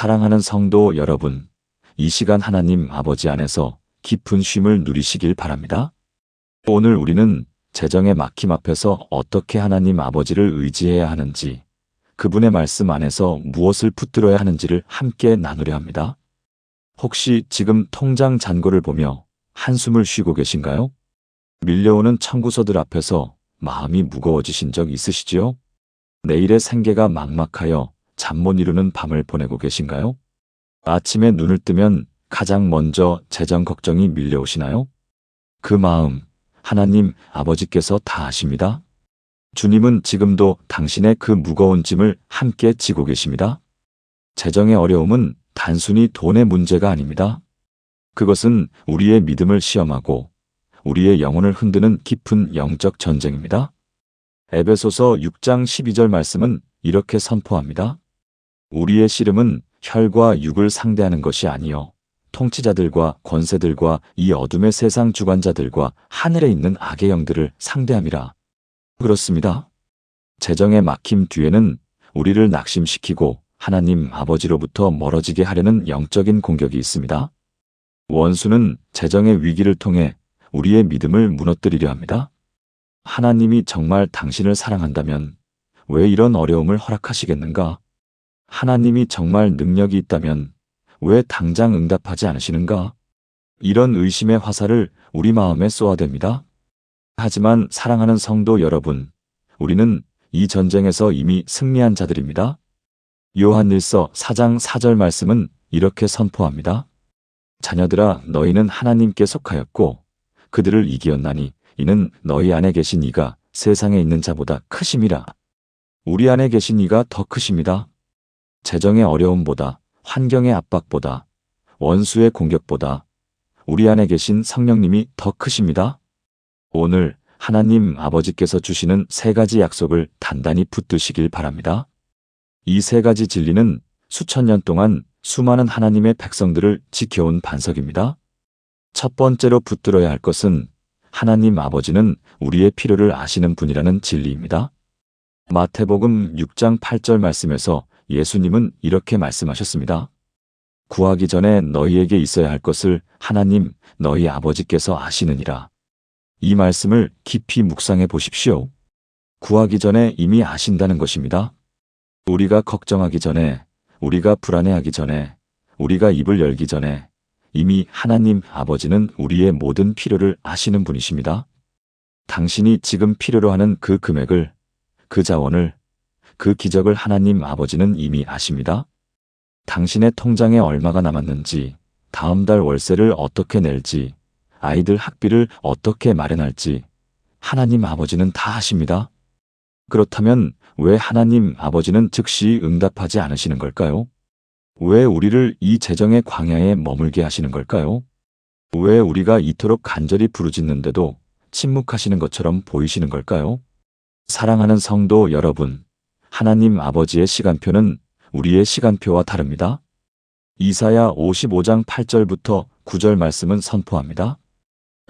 사랑하는 성도 여러분, 이 시간 하나님 아버지 안에서 깊은 쉼을 누리시길 바랍니다. 오늘 우리는 재정의 막힘 앞에서 어떻게 하나님 아버지를 의지해야 하는지, 그분의 말씀 안에서 무엇을 붙들어야 하는지를 함께 나누려 합니다. 혹시 지금 통장 잔고를 보며 한숨을 쉬고 계신가요? 밀려오는 청구서들 앞에서 마음이 무거워지신 적 있으시지요? 내일의 생계가 막막하여 잠 못 이루는 밤을 보내고 계신가요? 아침에 눈을 뜨면 가장 먼저 재정 걱정이 밀려오시나요? 그 마음, 하나님 아버지께서 다 아십니다. 주님은 지금도 당신의 그 무거운 짐을 함께 지고 계십니다. 재정의 어려움은 단순히 돈의 문제가 아닙니다. 그것은 우리의 믿음을 시험하고 우리의 영혼을 흔드는 깊은 영적 전쟁입니다. 에베소서 6장 12절 말씀은 이렇게 선포합니다. 우리의 씨름은 혈과 육을 상대하는 것이 아니요 통치자들과 권세들과 이 어둠의 세상 주관자들과 하늘에 있는 악의 영들을 상대함이라. 그렇습니다. 재정의 막힘 뒤에는 우리를 낙심시키고 하나님 아버지로부터 멀어지게 하려는 영적인 공격이 있습니다. 원수는 재정의 위기를 통해 우리의 믿음을 무너뜨리려 합니다. 하나님이 정말 당신을 사랑한다면 왜 이런 어려움을 허락하시겠는가? 하나님이 정말 능력이 있다면 왜 당장 응답하지 않으시는가? 이런 의심의 화살을 우리 마음에 쏘아댑니다. 하지만 사랑하는 성도 여러분, 우리는 이 전쟁에서 이미 승리한 자들입니다. 요한일서 4장 4절 말씀은 이렇게 선포합니다. 자녀들아, 너희는 하나님께 속하였고 그들을 이기었나니 이는 너희 안에 계신 이가 세상에 있는 자보다 크심이라. 우리 안에 계신 이가 더 크십니다. 재정의 어려움보다, 환경의 압박보다, 원수의 공격보다 우리 안에 계신 성령님이 더 크십니다. 오늘 하나님 아버지께서 주시는 세 가지 약속을 단단히 붙드시길 바랍니다. 이 세 가지 진리는 수천 년 동안 수많은 하나님의 백성들을 지켜온 반석입니다. 첫 번째로 붙들어야 할 것은 하나님 아버지는 우리의 필요를 아시는 분이라는 진리입니다. 마태복음 6장 8절 말씀에서 예수님은 이렇게 말씀하셨습니다. 구하기 전에 너희에게 있어야 할 것을 하나님 너희 아버지께서 아시느니라. 이 말씀을 깊이 묵상해 보십시오. 구하기 전에 이미 아신다는 것입니다. 우리가 걱정하기 전에, 우리가 불안해하기 전에, 우리가 입을 열기 전에 이미 하나님 아버지는 우리의 모든 필요를 아시는 분이십니다. 당신이 지금 필요로 하는 그 금액을, 그 자원을, 그 기적을 하나님 아버지는 이미 아십니다. 당신의 통장에 얼마가 남았는지, 다음 달 월세를 어떻게 낼지, 아이들 학비를 어떻게 마련할지 하나님 아버지는 다 아십니다. 그렇다면 왜 하나님 아버지는 즉시 응답하지 않으시는 걸까요? 왜 우리를 이 재정의 광야에 머물게 하시는 걸까요? 왜 우리가 이토록 간절히 부르짖는데도 침묵하시는 것처럼 보이시는 걸까요? 사랑하는 성도 여러분, 하나님 아버지의 시간표는 우리의 시간표와 다릅니다. 이사야 55장 8절부터 9절 말씀은 선포합니다.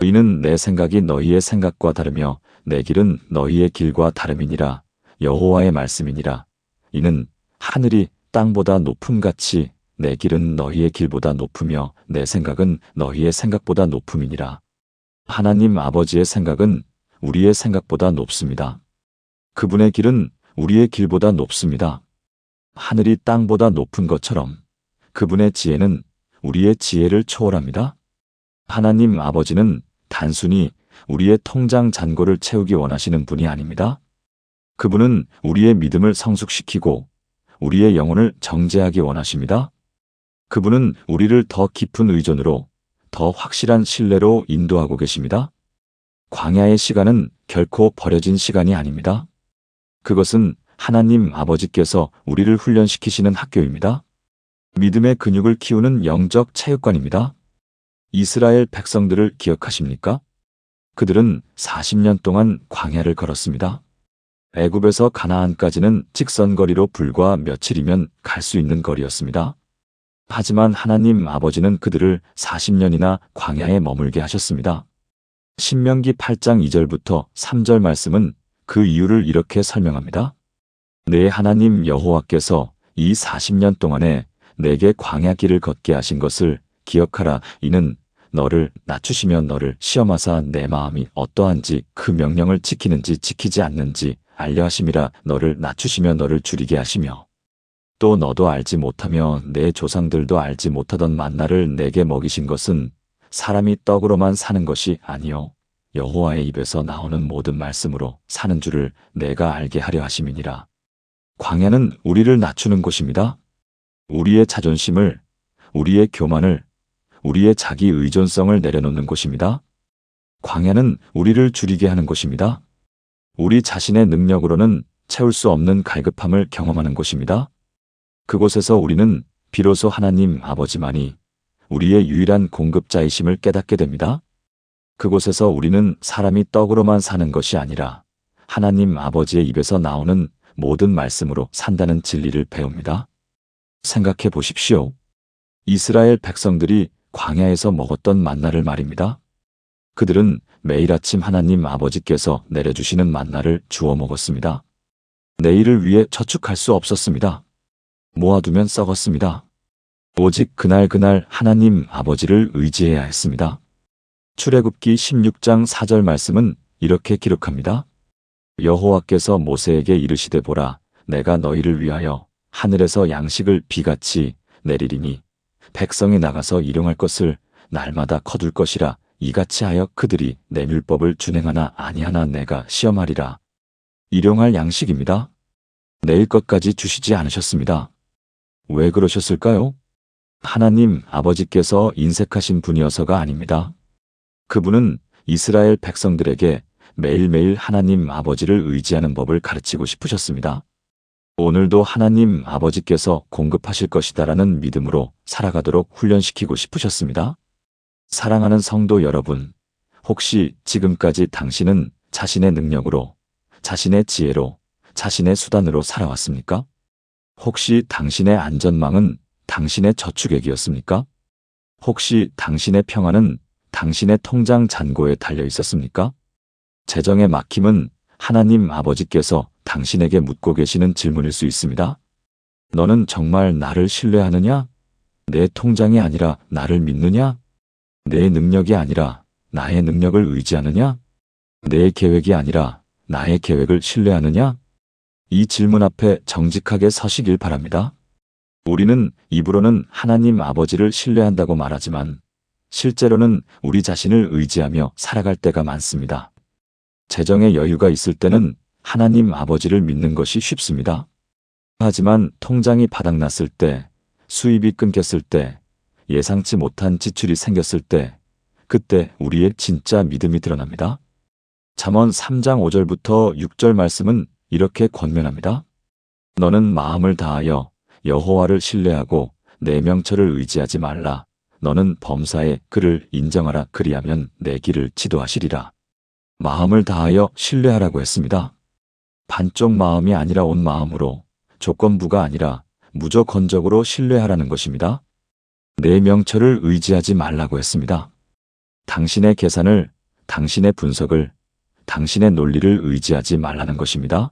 이는 내 생각이 너희의 생각과 다르며 내 길은 너희의 길과 다름이니라. 여호와의 말씀이니라. 이는 하늘이 땅보다 높음같이 내 길은 너희의 길보다 높으며 내 생각은 너희의 생각보다 높음이니라. 하나님 아버지의 생각은 우리의 생각보다 높습니다. 그분의 길은 우리의 길보다 높습니다. 하늘이 땅보다 높은 것처럼 그분의 지혜는 우리의 지혜를 초월합니다. 하나님 아버지는 단순히 우리의 통장 잔고를 채우기 원하시는 분이 아닙니다. 그분은 우리의 믿음을 성숙시키고 우리의 영혼을 정죄하기 원하십니다. 그분은 우리를 더 깊은 의존으로, 더 확실한 신뢰로 인도하고 계십니다. 광야의 시간은 결코 버려진 시간이 아닙니다. 그것은 하나님 아버지께서 우리를 훈련시키시는 학교입니다. 믿음의 근육을 키우는 영적 체육관입니다. 이스라엘 백성들을 기억하십니까? 그들은 40년 동안 광야를 걸었습니다. 애굽에서 가나안까지는 직선거리로 불과 며칠이면 갈 수 있는 거리였습니다. 하지만 하나님 아버지는 그들을 40년이나 광야에 머물게 하셨습니다. 신명기 8장 2절부터 3절 말씀은 그 이유를 이렇게 설명합니다. 내 하나님 여호와께서 이 40년 동안에 내게 광야 길을 걷게 하신 것을 기억하라. 이는 너를 낮추시며 너를 시험하사 내 마음이 어떠한지 그 명령을 지키는지 지키지 않는지 알려 하심이라. 너를 낮추시며 너를 줄이게 하시며 또 너도 알지 못하며 내 조상들도 알지 못하던 만나를 내게 먹이신 것은 사람이 떡으로만 사는 것이 아니요 여호와의 입에서 나오는 모든 말씀으로 사는 줄을 내가 알게 하려 하심이니라. 광야는 우리를 낮추는 곳입니다. 우리의 자존심을, 우리의 교만을, 우리의 자기 의존성을 내려놓는 곳입니다. 광야는 우리를 줄이게 하는 곳입니다. 우리 자신의 능력으로는 채울 수 없는 갈급함을 경험하는 곳입니다. 그곳에서 우리는 비로소 하나님 아버지만이 우리의 유일한 공급자이심을 깨닫게 됩니다. 그곳에서 우리는 사람이 떡으로만 사는 것이 아니라 하나님 아버지의 입에서 나오는 모든 말씀으로 산다는 진리를 배웁니다. 생각해 보십시오. 이스라엘 백성들이 광야에서 먹었던 만나를 말입니다. 그들은 매일 아침 하나님 아버지께서 내려주시는 만나를 주워 먹었습니다. 내일을 위해 저축할 수 없었습니다. 모아두면 썩었습니다. 오직 그날 하나님 아버지를 의지해야 했습니다. 출애굽기 16장 4절 말씀은 이렇게 기록합니다. 여호와께서 모세에게 이르시되 보라 내가 너희를 위하여 하늘에서 양식을 비같이 내리리니 백성이 나가서 일용할 것을 날마다 거둘 것이라. 이같이 하여 그들이 내 율법을 준행하나 아니하나 내가 시험하리라. 일용할 양식입니다. 내일 것까지 주시지 않으셨습니다. 왜 그러셨을까요? 하나님 아버지께서 인색하신 분이어서가 아닙니다. 그분은 이스라엘 백성들에게 매일매일 하나님 아버지를 의지하는 법을 가르치고 싶으셨습니다. 오늘도 하나님 아버지께서 공급하실 것이다라는 믿음으로 살아가도록 훈련시키고 싶으셨습니다. 사랑하는 성도 여러분, 혹시 지금까지 당신은 자신의 능력으로, 자신의 지혜로, 자신의 수단으로 살아왔습니까? 혹시 당신의 안전망은 당신의 저축액이었습니까? 혹시 당신의 평안은 당신의 통장 잔고에 달려 있었습니까? 재정의 막힘은 하나님 아버지께서 당신에게 묻고 계시는 질문일 수 있습니다. 너는 정말 나를 신뢰하느냐? 내 통장이 아니라 나를 믿느냐? 내 능력이 아니라 나의 능력을 의지하느냐? 내 계획이 아니라 나의 계획을 신뢰하느냐? 이 질문 앞에 정직하게 서시길 바랍니다. 우리는 입으로는 하나님 아버지를 신뢰한다고 말하지만 실제로는 우리 자신을 의지하며 살아갈 때가 많습니다. 재정의 여유가 있을 때는 하나님 아버지를 믿는 것이 쉽습니다. 하지만 통장이 바닥났을 때, 수입이 끊겼을 때, 예상치 못한 지출이 생겼을 때, 그때 우리의 진짜 믿음이 드러납니다. 잠언 3장 5절부터 6절 말씀은 이렇게 권면합니다. 너는 마음을 다하여 여호와를 신뢰하고 내 명철을 의지하지 말라. 너는 범사에 그를 인정하라. 그리하면 내 길을 지도하시리라. 마음을 다하여 신뢰하라고 했습니다. 반쪽 마음이 아니라 온 마음으로, 조건부가 아니라 무조건적으로 신뢰하라는 것입니다. 내 명철을 의지하지 말라고 했습니다. 당신의 계산을, 당신의 분석을, 당신의 논리를 의지하지 말라는 것입니다.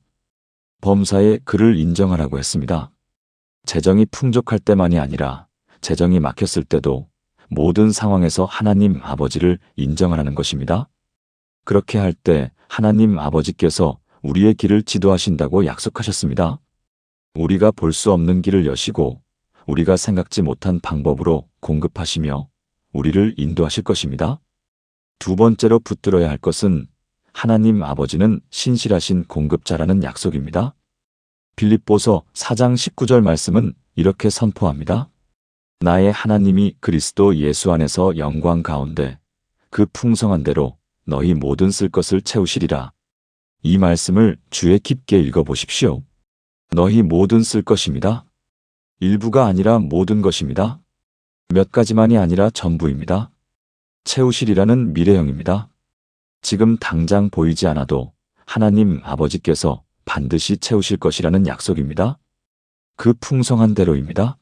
범사에 그를 인정하라고 했습니다. 재정이 풍족할 때만이 아니라 재정이 막혔을 때도 모든 상황에서 하나님 아버지를 인정하라는 것입니다. 그렇게 할 때 하나님 아버지께서 우리의 길을 지도하신다고 약속하셨습니다. 우리가 볼 수 없는 길을 여시고 우리가 생각지 못한 방법으로 공급하시며 우리를 인도하실 것입니다. 두 번째로 붙들어야 할 것은 하나님 아버지는 신실하신 공급자라는 약속입니다. 빌립보서 4장 19절 말씀은 이렇게 선포합니다. 나의 하나님이 그리스도 예수 안에서 영광 가운데 그 풍성한 대로 너희 모든 쓸 것을 채우시리라. 이 말씀을 주의 깊게 읽어보십시오. 너희 모든 쓸 것입니다. 일부가 아니라 모든 것입니다. 몇 가지만이 아니라 전부입니다. 채우시리라는 미래형입니다. 지금 당장 보이지 않아도 하나님 아버지께서 반드시 채우실 것이라는 약속입니다. 그 풍성한 대로입니다.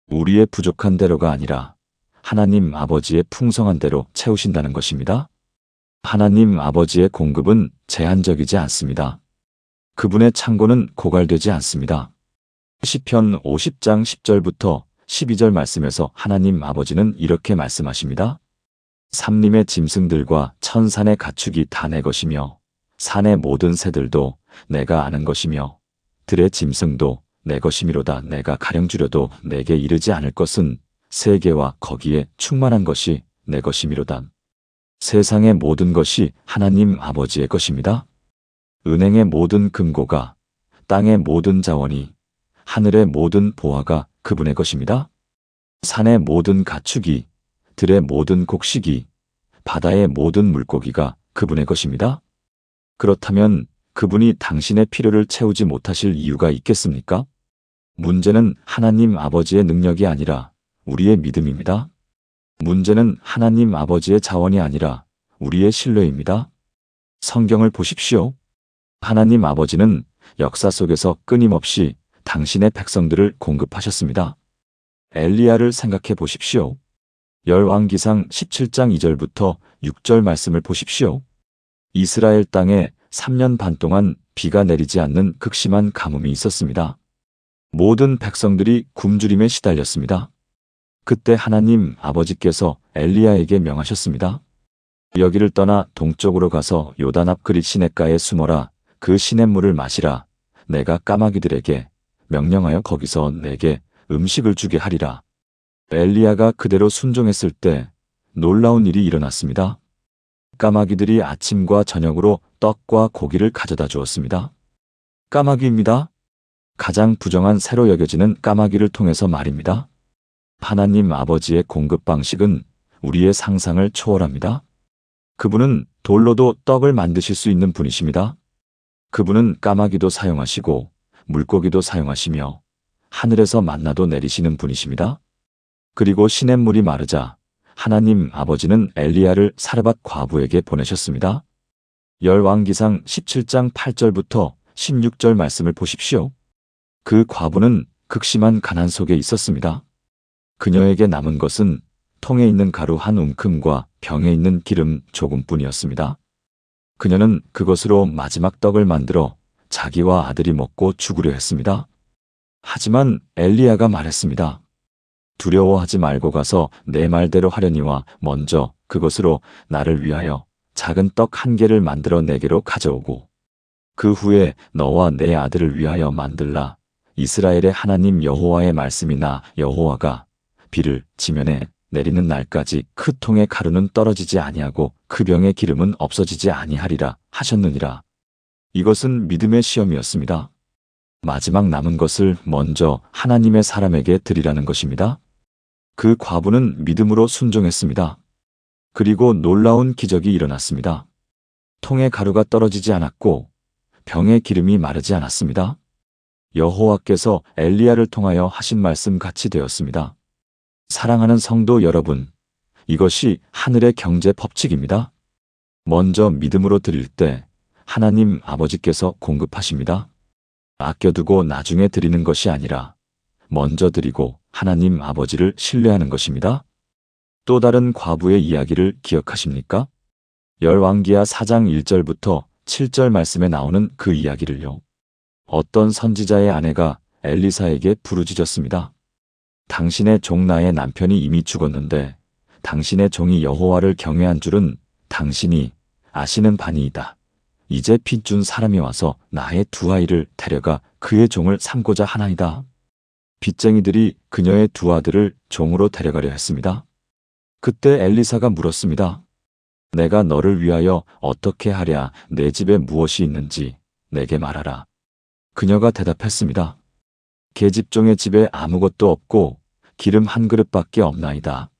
우리의 부족한 대로가 아니라 하나님 아버지의 풍성한 대로 채우신다는 것입니다. 하나님 아버지의 공급은 제한적이지 않습니다. 그분의 창고는 고갈되지 않습니다. 시편 50장 10절부터 12절 말씀에서 하나님 아버지는 이렇게 말씀하십니다. 삼림의 짐승들과 천산의 가축이 다 내 것이며 산의 모든 새들도 내가 아는 것이며 들의 짐승도 내 것이미로다. 내가 가령 주려도 내게 이르지 않을 것은 세계와 거기에 충만한 것이 내 것이미로다. 세상의 모든 것이 하나님 아버지의 것입니다. 은행의 모든 금고가, 땅의 모든 자원이, 하늘의 모든 보화가 그분의 것입니다. 산의 모든 가축이, 들의 모든 곡식이, 바다의 모든 물고기가 그분의 것입니다. 그렇다면 그분이 당신의 필요를 채우지 못하실 이유가 있겠습니까? 문제는 하나님 아버지의 능력이 아니라 우리의 믿음입니다. 문제는 하나님 아버지의 자원이 아니라 우리의 신뢰입니다. 성경을 보십시오. 하나님 아버지는 역사 속에서 끊임없이 당신의 백성들을 공급하셨습니다. 엘리야를 생각해 보십시오. 열왕기상 17장 2절부터 6절 말씀을 보십시오. 이스라엘 땅에 3년 반 동안 비가 내리지 않는 극심한 가뭄이 있었습니다. 모든 백성들이 굶주림에 시달렸습니다. 그때 하나님 아버지께서 엘리야에게 명하셨습니다. 여기를 떠나 동쪽으로 가서 요단 앞 그릿 시냇가에 숨어라. 그 시냇물을 마시라. 내가 까마귀들에게 명령하여 거기서 내게 음식을 주게 하리라. 엘리야가 그대로 순종했을 때 놀라운 일이 일어났습니다. 까마귀들이 아침과 저녁으로 떡과 고기를 가져다 주었습니다. 까마귀입니다. 가장 부정한 새로 여겨지는 까마귀를 통해서 말입니다. 하나님 아버지의 공급 방식은 우리의 상상을 초월합니다. 그분은 돌로도 떡을 만드실 수 있는 분이십니다. 그분은 까마귀도 사용하시고 물고기도 사용하시며 하늘에서 만나도 내리시는 분이십니다. 그리고 시냇물이 마르자 하나님 아버지는 엘리야를 사르밧 과부에게 보내셨습니다. 열왕기상 17장 8절부터 16절 말씀을 보십시오. 그 과부는 극심한 가난 속에 있었습니다. 그녀에게 남은 것은 통에 있는 가루 한 움큼과 병에 있는 기름 조금뿐이었습니다. 그녀는 그것으로 마지막 떡을 만들어 자기와 아들이 먹고 죽으려 했습니다. 하지만 엘리야가 말했습니다. 두려워하지 말고 가서 내 말대로 하려니와 먼저 그것으로 나를 위하여 작은 떡 1개를 만들어 내게로 가져오고 그 후에 너와 내 아들을 위하여 만들라. 이스라엘의 하나님 여호와의 말씀이 나 여호와가 비를 지면에 내리는 날까지 그 통의 가루는 떨어지지 아니하고 그 병의 기름은 없어지지 아니하리라 하셨느니라. 이것은 믿음의 시험이었습니다. 마지막 남은 것을 먼저 하나님의 사람에게 드리라는 것입니다. 그 과부는 믿음으로 순종했습니다. 그리고 놀라운 기적이 일어났습니다. 통의 가루가 떨어지지 않았고 병의 기름이 마르지 않았습니다. 여호와께서 엘리야를 통하여 하신 말씀 같이 되었습니다. 사랑하는 성도 여러분, 이것이 하늘의 경제 법칙입니다. 먼저 믿음으로 드릴 때 하나님 아버지께서 공급하십니다. 아껴두고 나중에 드리는 것이 아니라 먼저 드리고 하나님 아버지를 신뢰하는 것입니다. 또 다른 과부의 이야기를 기억하십니까? 열왕기하 4장 1절부터 7절 말씀에 나오는 그 이야기를요. 어떤 선지자의 아내가 엘리사에게 부르짖었습니다. 당신의 종 나의 남편이 이미 죽었는데 당신의 종이 여호와를 경외한 줄은 당신이 아시는 바니이다. 이제 빚준 사람이 와서 나의 2아이를 데려가 그의 종을 삼고자 하나이다. 빚쟁이들이 그녀의 2아들을 종으로 데려가려 했습니다. 그때 엘리사가 물었습니다. 내가 너를 위하여 어떻게 하랴? 내 집에 무엇이 있는지 내게 말하라. 그녀가 대답했습니다. 계집종의 집에 아무것도 없고 기름 1그릇밖에 없나이다.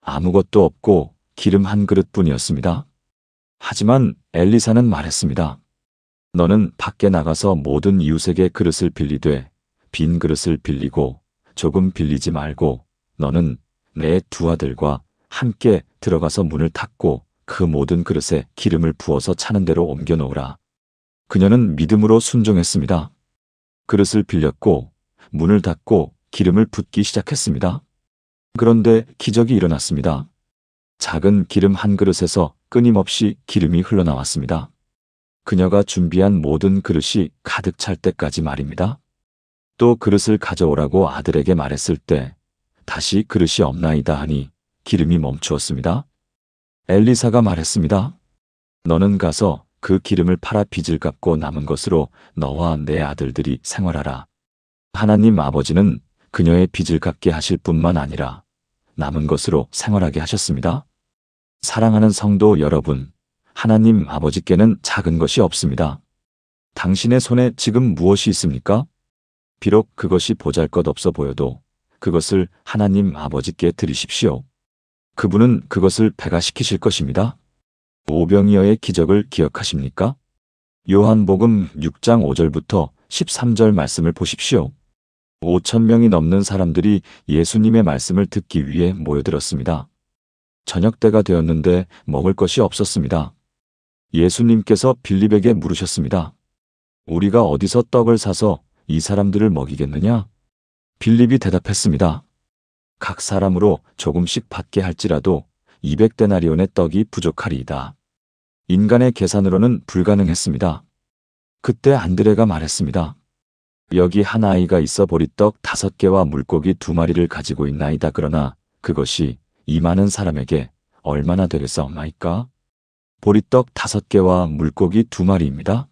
아무것도 없고 기름 1그릇뿐이었습니다. 하지만 엘리사는 말했습니다. 너는 밖에 나가서 모든 이웃에게 그릇을 빌리되 빈 그릇을 빌리고 조금 빌리지 말고 너는 내 2아들과 함께 들어가서 문을 닫고 그 모든 그릇에 기름을 부어서 차는 대로 옮겨 놓으라. 그녀는 믿음으로 순종했습니다. 그릇을 빌렸고 문을 닫고 기름을 붓기 시작했습니다. 그런데 기적이 일어났습니다. 작은 기름 1그릇에서 끊임없이 기름이 흘러나왔습니다. 그녀가 준비한 모든 그릇이 가득 찰 때까지 말입니다. 또 그릇을 가져오라고 아들에게 말했을 때 다시 그릇이 없나이다 하니 기름이 멈추었습니다. 엘리사가 말했습니다. 너는 가서 그 기름을 팔아 빚을 갚고 남은 것으로 너와 내 아들들이 생활하라. 하나님 아버지는 그녀의 빚을 갚게 하실 뿐만 아니라 남은 것으로 생활하게 하셨습니다. 사랑하는 성도 여러분, 하나님 아버지께는 작은 것이 없습니다. 당신의 손에 지금 무엇이 있습니까? 비록 그것이 보잘것없어 보여도 그것을 하나님 아버지께 드리십시오. 그분은 그것을 배가시키실 것입니다. 오병이어의 기적을 기억하십니까? 요한복음 6장 5절부터 13절 말씀을 보십시오. 5,000명이 넘는 사람들이 예수님의 말씀을 듣기 위해 모여들었습니다. 저녁때가 되었는데 먹을 것이 없었습니다. 예수님께서 빌립에게 물으셨습니다. 우리가 어디서 떡을 사서 이 사람들을 먹이겠느냐? 빌립이 대답했습니다. 각 사람으로 조금씩 받게 할지라도 200데나리온의 떡이 부족하리이다. 인간의 계산으로는 불가능했습니다. 그때 안드레가 말했습니다. 여기 한 아이가 있어 보리떡 5개와 물고기 2마리를 가지고 있나이다. 그러나 그것이 이 많은 사람에게 얼마나 되겠사옵나이까? 보리떡 5개와 물고기 2마리입니다.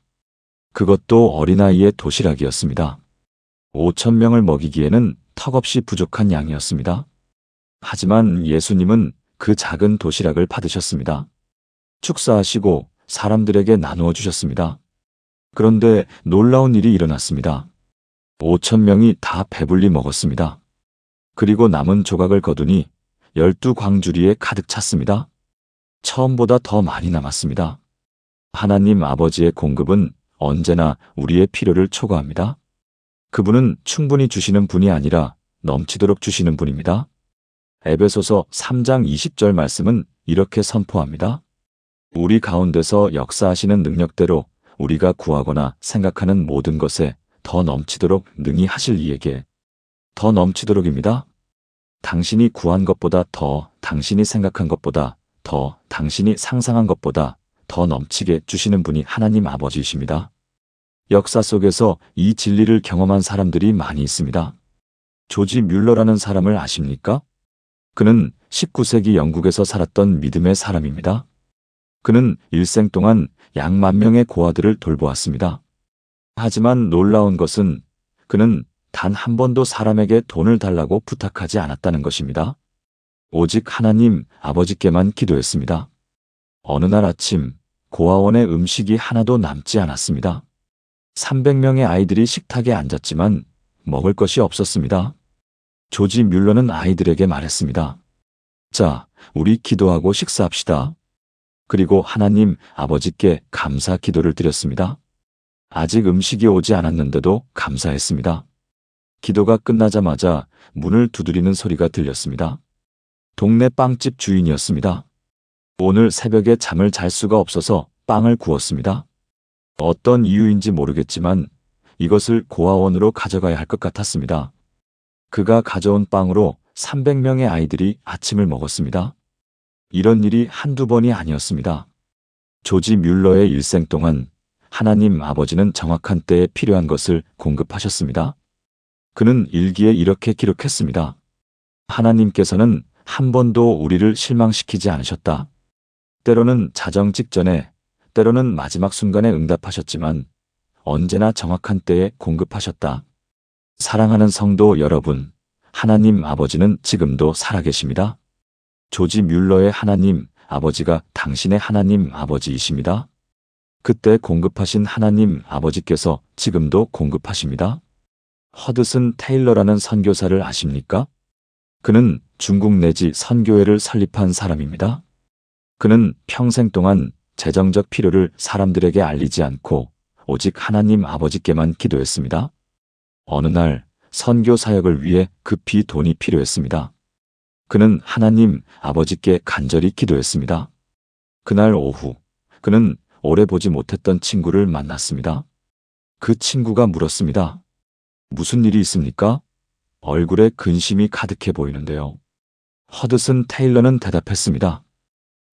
그것도 어린아이의 도시락이었습니다. 5,000명을 먹이기에는 턱없이 부족한 양이었습니다. 하지만 예수님은 그 작은 도시락을 받으셨습니다. 축사하시고 사람들에게 나누어 주셨습니다. 그런데 놀라운 일이 일어났습니다. 5,000명이 다 배불리 먹었습니다. 그리고 남은 조각을 거두니 12광주리에 가득 찼습니다. 처음보다 더 많이 남았습니다. 하나님 아버지의 공급은 언제나 우리의 필요를 초과합니다. 그분은 충분히 주시는 분이 아니라 넘치도록 주시는 분입니다. 에베소서 3장 20절 말씀은 이렇게 선포합니다. 우리 가운데서 역사하시는 능력대로 우리가 구하거나 생각하는 모든 것에 더 넘치도록 능히 하실 이에게. 더 넘치도록입니다. 당신이 구한 것보다 더, 당신이 생각한 것보다 더, 당신이 상상한 것보다 더 넘치게 주시는 분이 하나님 아버지이십니다. 역사 속에서 이 진리를 경험한 사람들이 많이 있습니다. 조지 뮬러라는 사람을 아십니까? 그는 19세기 영국에서 살았던 믿음의 사람입니다. 그는 일생 동안 약 10,000명의 고아들을 돌보았습니다. 하지만 놀라운 것은 그는 단 한 번도 사람에게 돈을 달라고 부탁하지 않았다는 것입니다. 오직 하나님 아버지께만 기도했습니다. 어느 날 아침 고아원에 음식이 하나도 남지 않았습니다. 300명의 아이들이 식탁에 앉았지만 먹을 것이 없었습니다. 조지 뮬러는 아이들에게 말했습니다. 자, 우리 기도하고 식사합시다. 그리고 하나님 아버지께 감사 기도를 드렸습니다. 아직 음식이 오지 않았는데도 감사했습니다. 기도가 끝나자마자 문을 두드리는 소리가 들렸습니다. 동네 빵집 주인이었습니다. 오늘 새벽에 잠을 잘 수가 없어서 빵을 구웠습니다. 어떤 이유인지 모르겠지만 이것을 고아원으로 가져가야 할 것 같았습니다. 그가 가져온 빵으로 300명의 아이들이 아침을 먹었습니다. 이런 일이 한두 번이 아니었습니다. 조지 뮬러의 일생 동안 하나님 아버지는 정확한 때에 필요한 것을 공급하셨습니다. 그는 일기에 이렇게 기록했습니다. 하나님께서는 한 번도 우리를 실망시키지 않으셨다. 때로는 자정 직전에, 때로는 마지막 순간에 응답하셨지만 언제나 정확한 때에 공급하셨다. 사랑하는 성도 여러분, 하나님 아버지는 지금도 살아계십니다. 조지 뮬러의 하나님 아버지가 당신의 하나님 아버지이십니다. 그때 공급하신 하나님 아버지께서 지금도 공급하십니다. 허드슨 테일러라는 선교사를 아십니까? 그는 중국 내지 선교회를 설립한 사람입니다. 그는 평생 동안 재정적 필요를 사람들에게 알리지 않고 오직 하나님 아버지께만 기도했습니다. 어느 날 선교 사역을 위해 급히 돈이 필요했습니다. 그는 하나님 아버지께 간절히 기도했습니다. 그날 오후 그는 오래 보지 못했던 친구를 만났습니다. 그 친구가 물었습니다. 무슨 일이 있습니까? 얼굴에 근심이 가득해 보이는데요. 허드슨 테일러는 대답했습니다.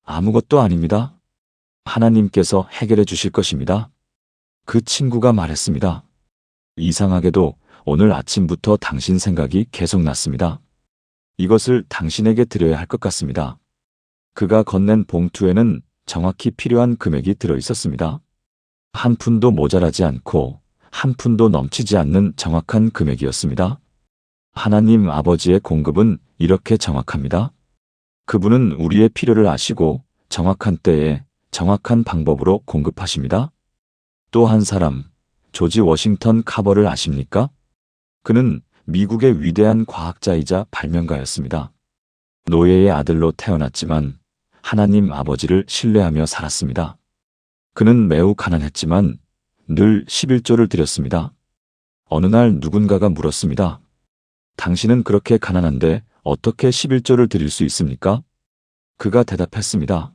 아무것도 아닙니다. 하나님께서 해결해 주실 것입니다. 그 친구가 말했습니다. 이상하게도 오늘 아침부터 당신 생각이 계속 났습니다. 이것을 당신에게 드려야 할 것 같습니다. 그가 건넨 봉투에는 정확히 필요한 금액이 들어 있었습니다. 한 푼도 모자라지 않고 한 푼도 넘치지 않는 정확한 금액이었습니다. 하나님 아버지의 공급은 이렇게 정확합니다. 그분은 우리의 필요를 아시고 정확한 때에 정확한 방법으로 공급하십니다. 또 한 사람, 조지 워싱턴 카버를 아십니까? 그는 미국의 위대한 과학자이자 발명가였습니다. 노예의 아들로 태어났지만 하나님 아버지를 신뢰하며 살았습니다. 그는 매우 가난했지만 늘 11조를 드렸습니다. 어느 날 누군가가 물었습니다. 당신은 그렇게 가난한데 어떻게 11조를 드릴 수 있습니까? 그가 대답했습니다.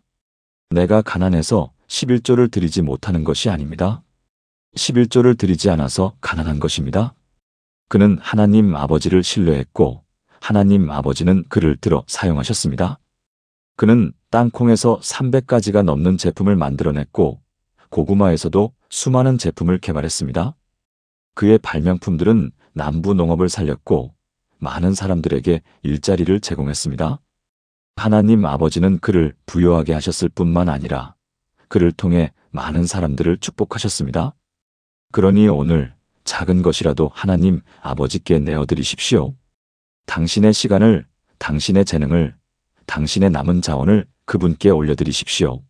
내가 가난해서 11조를 드리지 못하는 것이 아닙니다. 11조를 드리지 않아서 가난한 것입니다. 그는 하나님 아버지를 신뢰했고 하나님 아버지는 그를 들어 사용하셨습니다. 그는 땅콩에서 300가지가 넘는 제품을 만들어냈고 고구마에서도 수많은 제품을 개발했습니다. 그의 발명품들은 남부 농업을 살렸고 많은 사람들에게 일자리를 제공했습니다. 하나님 아버지는 그를 부유하게 하셨을 뿐만 아니라 그를 통해 많은 사람들을 축복하셨습니다. 그러니 오늘 작은 것이라도 하나님 아버지께 내어드리십시오. 당신의 시간을, 당신의 재능을, 당신의 남은 자원을 그분께 올려드리십시오.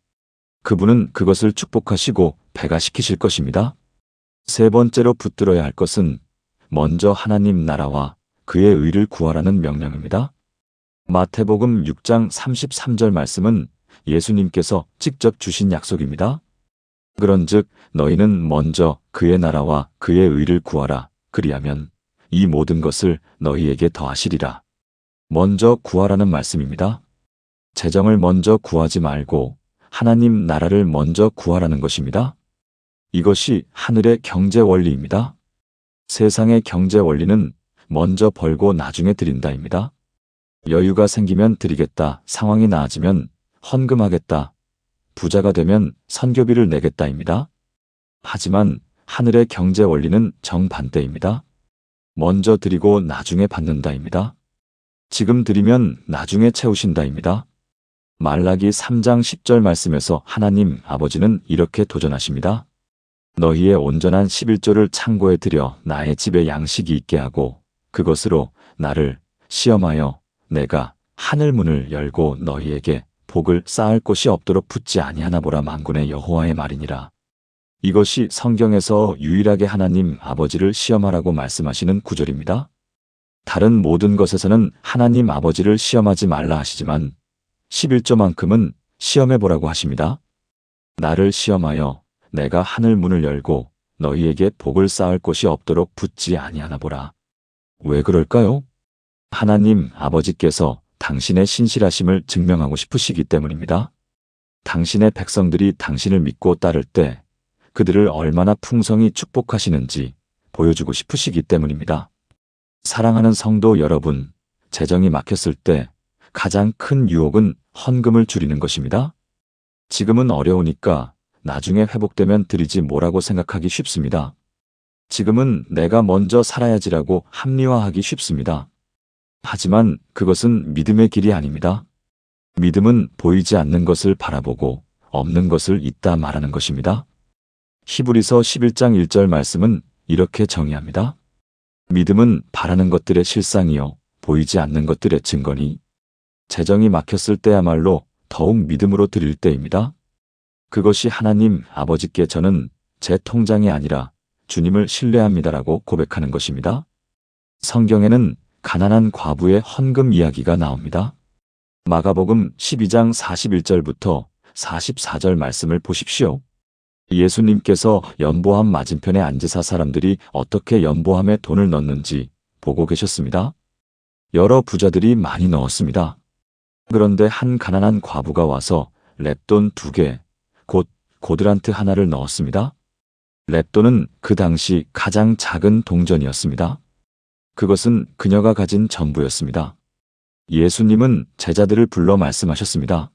그분은 그것을 축복하시고 배가시키실 것입니다. 세 번째로 붙들어야 할 것은 먼저 하나님 나라와 그의 의를 구하라는 명령입니다. 마태복음 6장 33절 말씀은 예수님께서 직접 주신 약속입니다. 그런즉 너희는 먼저 그의 나라와 그의 의를 구하라. 그리하면 이 모든 것을 너희에게 더하시리라. 먼저 구하라는 말씀입니다. 재정을 먼저 구하지 말고 하나님 나라를 먼저 구하라는 것입니다. 이것이 하늘의 경제 원리입니다. 세상의 경제 원리는 먼저 벌고 나중에 드린다입니다. 여유가 생기면 드리겠다, 상황이 나아지면 헌금하겠다, 부자가 되면 선교비를 내겠다입니다. 하지만 하늘의 경제 원리는 정반대입니다. 먼저 드리고 나중에 받는다입니다. 지금 드리면 나중에 채우신다입니다. 말라기 3장 10절 말씀에서 하나님 아버지는 이렇게 도전하십니다. 너희의 온전한 11조를 창고에 들여 나의 집에 양식이 있게 하고 그것으로 나를 시험하여 내가 하늘 문을 열고 너희에게 복을 쌓을 곳이 없도록 붙지 아니하나 보라. 만군의 여호와의 말이니라. 이것이 성경에서 유일하게 하나님 아버지를 시험하라고 말씀하시는 구절입니다. 다른 모든 것에서는 하나님 아버지를 시험하지 말라 하시지만 11조만큼은 시험해보라고 하십니다. 나를 시험하여 내가 하늘 문을 열고 너희에게 복을 쌓을 곳이 없도록 붙지 아니하나 보라. 왜 그럴까요? 하나님 아버지께서 당신의 신실하심을 증명하고 싶으시기 때문입니다. 당신의 백성들이 당신을 믿고 따를 때 그들을 얼마나 풍성히 축복하시는지 보여주고 싶으시기 때문입니다. 사랑하는 성도 여러분, 재정이 막혔을 때 가장 큰 유혹은 헌금을 줄이는 것입니다. 지금은 어려우니까 나중에 회복되면 드리지 뭐라고 생각하기 쉽습니다. 지금은 내가 먼저 살아야지라고 합리화하기 쉽습니다. 하지만 그것은 믿음의 길이 아닙니다. 믿음은 보이지 않는 것을 바라보고 없는 것을 있다 말하는 것입니다. 히브리서 11장 1절 말씀은 이렇게 정의합니다. 믿음은 바라는 것들의 실상이요 보이지 않는 것들의 증거니 재정이 막혔을 때야말로 더욱 믿음으로 드릴 때입니다. 그것이 하나님 아버지께 저는 제 통장이 아니라 주님을 신뢰합니다라고 고백하는 것입니다. 성경에는 가난한 과부의 헌금 이야기가 나옵니다. 마가복음 12장 41절부터 44절 말씀을 보십시오. 예수님께서 연보함 맞은편에 앉으사 사람들이 어떻게 연보함에 돈을 넣는지 보고 계셨습니다. 여러 부자들이 많이 넣었습니다. 그런데 한 가난한 과부가 와서 렙돈 2개, 곧 고드란트 하나를 넣었습니다. 렙돈은 그 당시 가장 작은 동전이었습니다. 그것은 그녀가 가진 전부였습니다. 예수님은 제자들을 불러 말씀하셨습니다.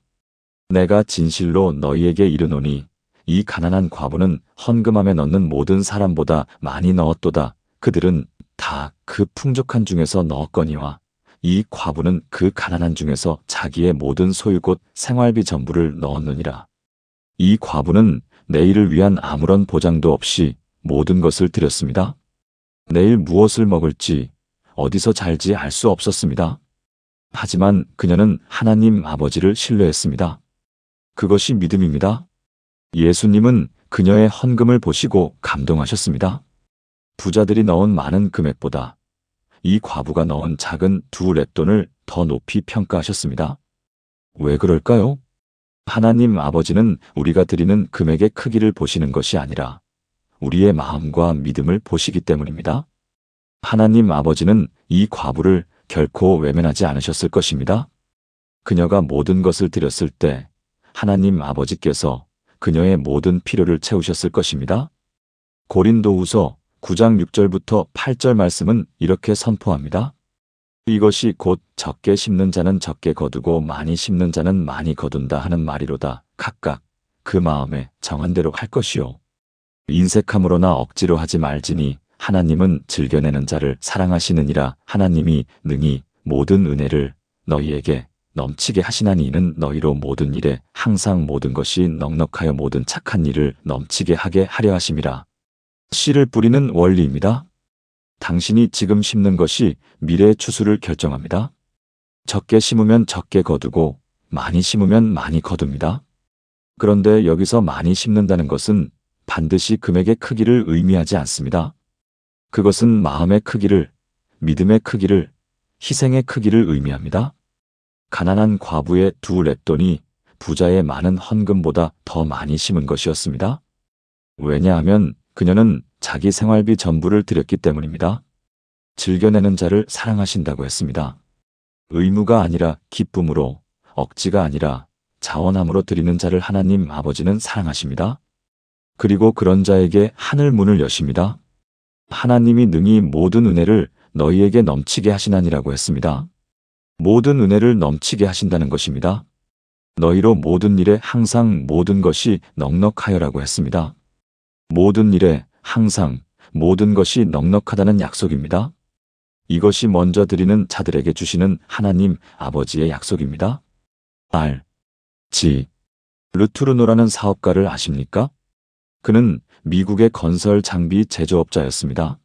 내가 진실로 너희에게 이르노니 이 가난한 과부는 헌금함에 넣는 모든 사람보다 많이 넣었도다. 그들은 다 그 풍족한 중에서 넣었거니와 이 과부는 그 가난한 중에서 자기의 모든 소유 곧 생활비 전부를 넣었느니라. 이 과부는 내일을 위한 아무런 보장도 없이 모든 것을 드렸습니다. 내일 무엇을 먹을지, 어디서 잘지 알 수 없었습니다. 하지만 그녀는 하나님 아버지를 신뢰했습니다. 그것이 믿음입니다. 예수님은 그녀의 헌금을 보시고 감동하셨습니다. 부자들이 넣은 많은 금액보다 이 과부가 넣은 작은 2 렛돈을 더 높이 평가하셨습니다. 왜 그럴까요? 하나님 아버지는 우리가 드리는 금액의 크기를 보시는 것이 아니라 우리의 마음과 믿음을 보시기 때문입니다. 하나님 아버지는 이 과부를 결코 외면하지 않으셨을 것입니다. 그녀가 모든 것을 드렸을 때 하나님 아버지께서 그녀의 모든 필요를 채우셨을 것입니다. 고린도후서 9장 6절부터 8절 말씀은 이렇게 선포합니다. 이것이 곧 적게 심는 자는 적게 거두고 많이 심는 자는 많이 거둔다 하는 말이로다. 각각 그 마음에 정한 대로 할 것이요. 인색함으로나 억지로 하지 말지니 하나님은 즐겨내는 자를 사랑하시느니라. 하나님이 능히 모든 은혜를 너희에게 넘치게 하시나니 이는 너희로 모든 일에 항상 모든 것이 넉넉하여 모든 착한 일을 넘치게 하게 하려 하심이라. 씨를 뿌리는 원리입니다. 당신이 지금 심는 것이 미래의 추수를 결정합니다. 적게 심으면 적게 거두고 많이 심으면 많이 거둡니다. 그런데 여기서 많이 심는다는 것은 반드시 금액의 크기를 의미하지 않습니다. 그것은 마음의 크기를, 믿음의 크기를, 희생의 크기를 의미합니다. 가난한 과부의 2 렛돈이 부자의 많은 헌금보다 더 많이 심은 것이었습니다. 왜냐하면 그녀는 자기 생활비 전부를 드렸기 때문입니다. 즐겨내는 자를 사랑하신다고 했습니다. 의무가 아니라 기쁨으로, 억지가 아니라 자원함으로 드리는 자를 하나님 아버지는 사랑하십니다. 그리고 그런 자에게 하늘 문을 여십니다. 하나님이 능히 모든 은혜를 너희에게 넘치게 하시나니라고 했습니다. 모든 은혜를 넘치게 하신다는 것입니다. 너희로 모든 일에 항상 모든 것이 넉넉하여라고 했습니다. 모든 일에 항상 모든 것이 넉넉하다는 약속입니다. 이것이 먼저 드리는 자들에게 주시는 하나님 아버지의 약속입니다. 르투르노라는 사업가를 아십니까? 그는 미국의 건설 장비 제조업자였습니다.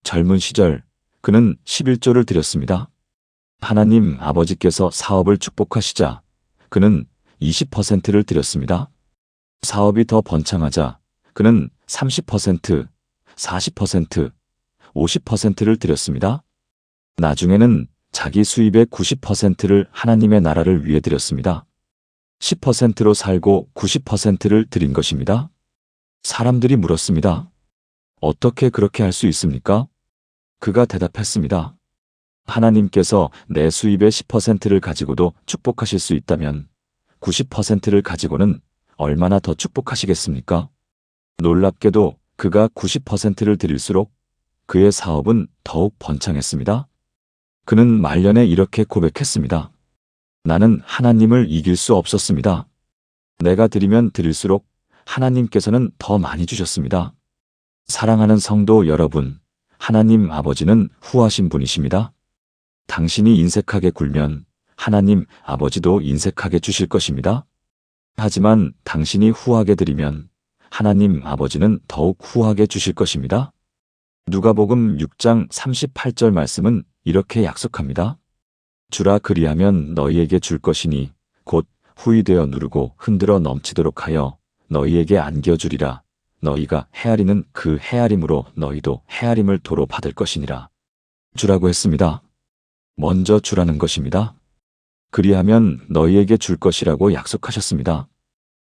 젊은 시절 그는 11조를 드렸습니다. 하나님 아버지께서 사업을 축복하시자 그는 20%를 드렸습니다. 사업이 더 번창하자 그는 30%, 40%, 50%를 드렸습니다. 나중에는 자기 수입의 90%를 하나님의 나라를 위해 드렸습니다. 10%로 살고 90%를 드린 것입니다. 사람들이 물었습니다. 어떻게 그렇게 할 수 있습니까? 그가 대답했습니다. 하나님께서 내 수입의 10%를 가지고도 축복하실 수 있다면 90%를 가지고는 얼마나 더 축복하시겠습니까? 놀랍게도 그가 90%를 드릴수록 그의 사업은 더욱 번창했습니다. 그는 말년에 이렇게 고백했습니다. 나는 하나님을 이길 수 없었습니다. 내가 드리면 드릴수록 하나님께서는 더 많이 주셨습니다. 사랑하는 성도 여러분, 하나님 아버지는 후하신 분이십니다. 당신이 인색하게 굴면 하나님 아버지도 인색하게 주실 것입니다. 하지만 당신이 후하게 드리면 하나님 아버지는 더욱 후하게 주실 것입니다. 누가복음 6장 38절 말씀은 이렇게 약속합니다. 주라 그리하면 너희에게 줄 것이니 곧 후히 되어 누르고 흔들어 넘치도록 하여 너희에게 안겨주리라. 너희가 헤아리는 그 헤아림으로 너희도 헤아림을 도로 받을 것이니라. 주라고 했습니다. 먼저 주라는 것입니다. 그리하면 너희에게 줄 것이라고 약속하셨습니다.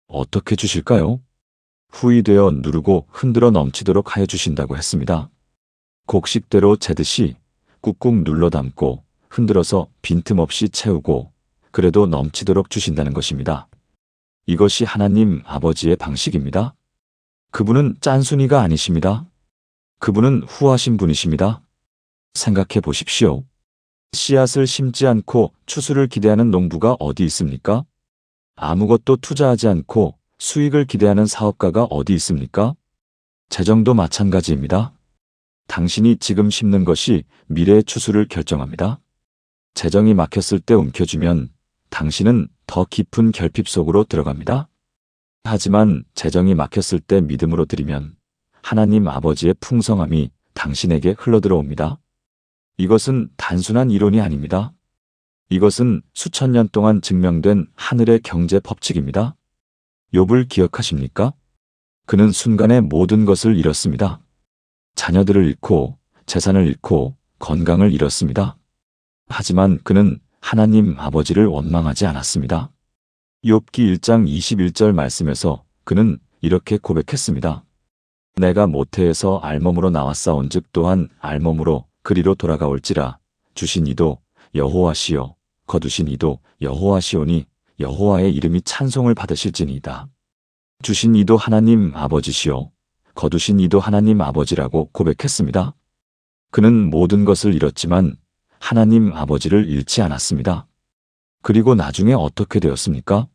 어떻게 주실까요? 후히 되어 누르고 흔들어 넘치도록 하여 주신다고 했습니다. 곡식대로 재듯이 꾹꾹 눌러 담고 흔들어서 빈틈없이 채우고 그래도 넘치도록 주신다는 것입니다. 이것이 하나님 아버지의 방식입니다. 그분은 짠순이가 아니십니다. 그분은 후하신 분이십니다. 생각해 보십시오. 씨앗을 심지 않고 추수를 기대하는 농부가 어디 있습니까? 아무것도 투자하지 않고 수익을 기대하는 사업가가 어디 있습니까? 재정도 마찬가지입니다. 당신이 지금 심는 것이 미래의 추수를 결정합니다. 재정이 막혔을 때 움켜쥐면 당신은 더 깊은 결핍 속으로 들어갑니다. 하지만 재정이 막혔을 때 믿음으로 드리면 하나님 아버지의 풍성함이 당신에게 흘러들어옵니다. 이것은 단순한 이론이 아닙니다. 이것은 수천 년 동안 증명된 하늘의 경제 법칙입니다. 욥을 기억하십니까? 그는 순간에 모든 것을 잃었습니다. 자녀들을 잃고 재산을 잃고 건강을 잃었습니다. 하지만 그는 하나님 아버지를 원망하지 않았습니다. 욥기 1장 21절 말씀에서 그는 이렇게 고백했습니다. 내가 모태에서 알몸으로 나왔사온즉 또한 알몸으로 그리로 돌아가올지라 주신 이도 여호와시요 거두신 이도 여호와시오니 여호와의 이름이 찬송을 받으실지니이다. 주신 이도 하나님 아버지시요 거두신 이도 하나님 아버지라고 고백했습니다. 그는 모든 것을 잃었지만 하나님 아버지를 잃지 않았습니다. 그리고 나중에 어떻게 되었습니까?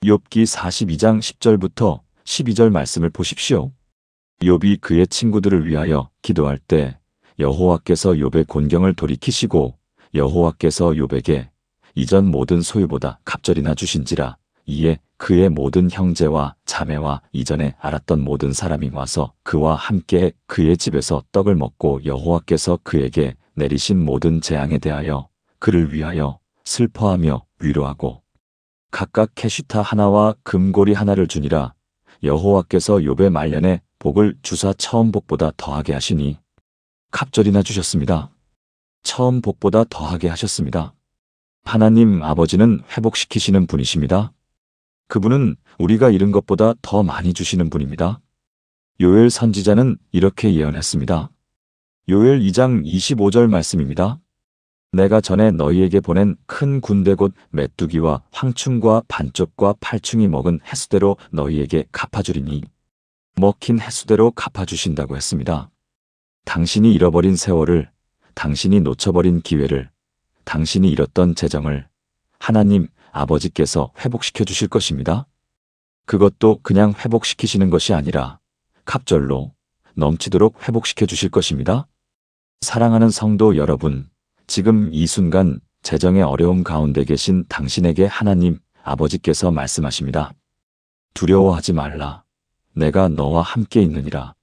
욥기 42장 10절부터 12절 말씀을 보십시오. 욥이 그의 친구들을 위하여 기도할 때 여호와께서 욥의 곤경을 돌이키시고 여호와께서 욥에게 이전 모든 소유보다 갑절이나 주신지라. 이에 그의 모든 형제와 자매와 이전에 알았던 모든 사람이 와서 그와 함께 그의 집에서 떡을 먹고 여호와께서 그에게 내리신 모든 재앙에 대하여 그를 위하여 슬퍼하며 위로하고 각각 캐시타 하나와 금고리 하나를 주니라. 여호와께서 욥의 말년에 복을 주사 처음 복보다 더하게 하시니 갑절이나 주셨습니다. 처음 복보다 더하게 하셨습니다. 하나님 아버지는 회복시키시는 분이십니다. 그분은 우리가 잃은 것보다 더 많이 주시는 분입니다. 요엘 선지자는 이렇게 예언했습니다. 요엘 2장 25절 말씀입니다. 내가 전에 너희에게 보낸 큰 군대 곧 메뚜기와 황충과 반쪽과 팔충이 먹은 횟수대로 너희에게 갚아주리니 먹힌 횟수대로 갚아주신다고 했습니다. 당신이 잃어버린 세월을, 당신이 놓쳐버린 기회를, 당신이 잃었던 재정을 하나님 아버지께서 회복시켜 주실 것입니다. 그것도 그냥 회복시키시는 것이 아니라 갑절로 넘치도록 회복시켜 주실 것입니다. 사랑하는 성도 여러분, 지금 이 순간 재정의 어려움 가운데 계신 당신에게 하나님 아버지께서 말씀하십니다. 두려워하지 말라. 내가 너와 함께 있느니라.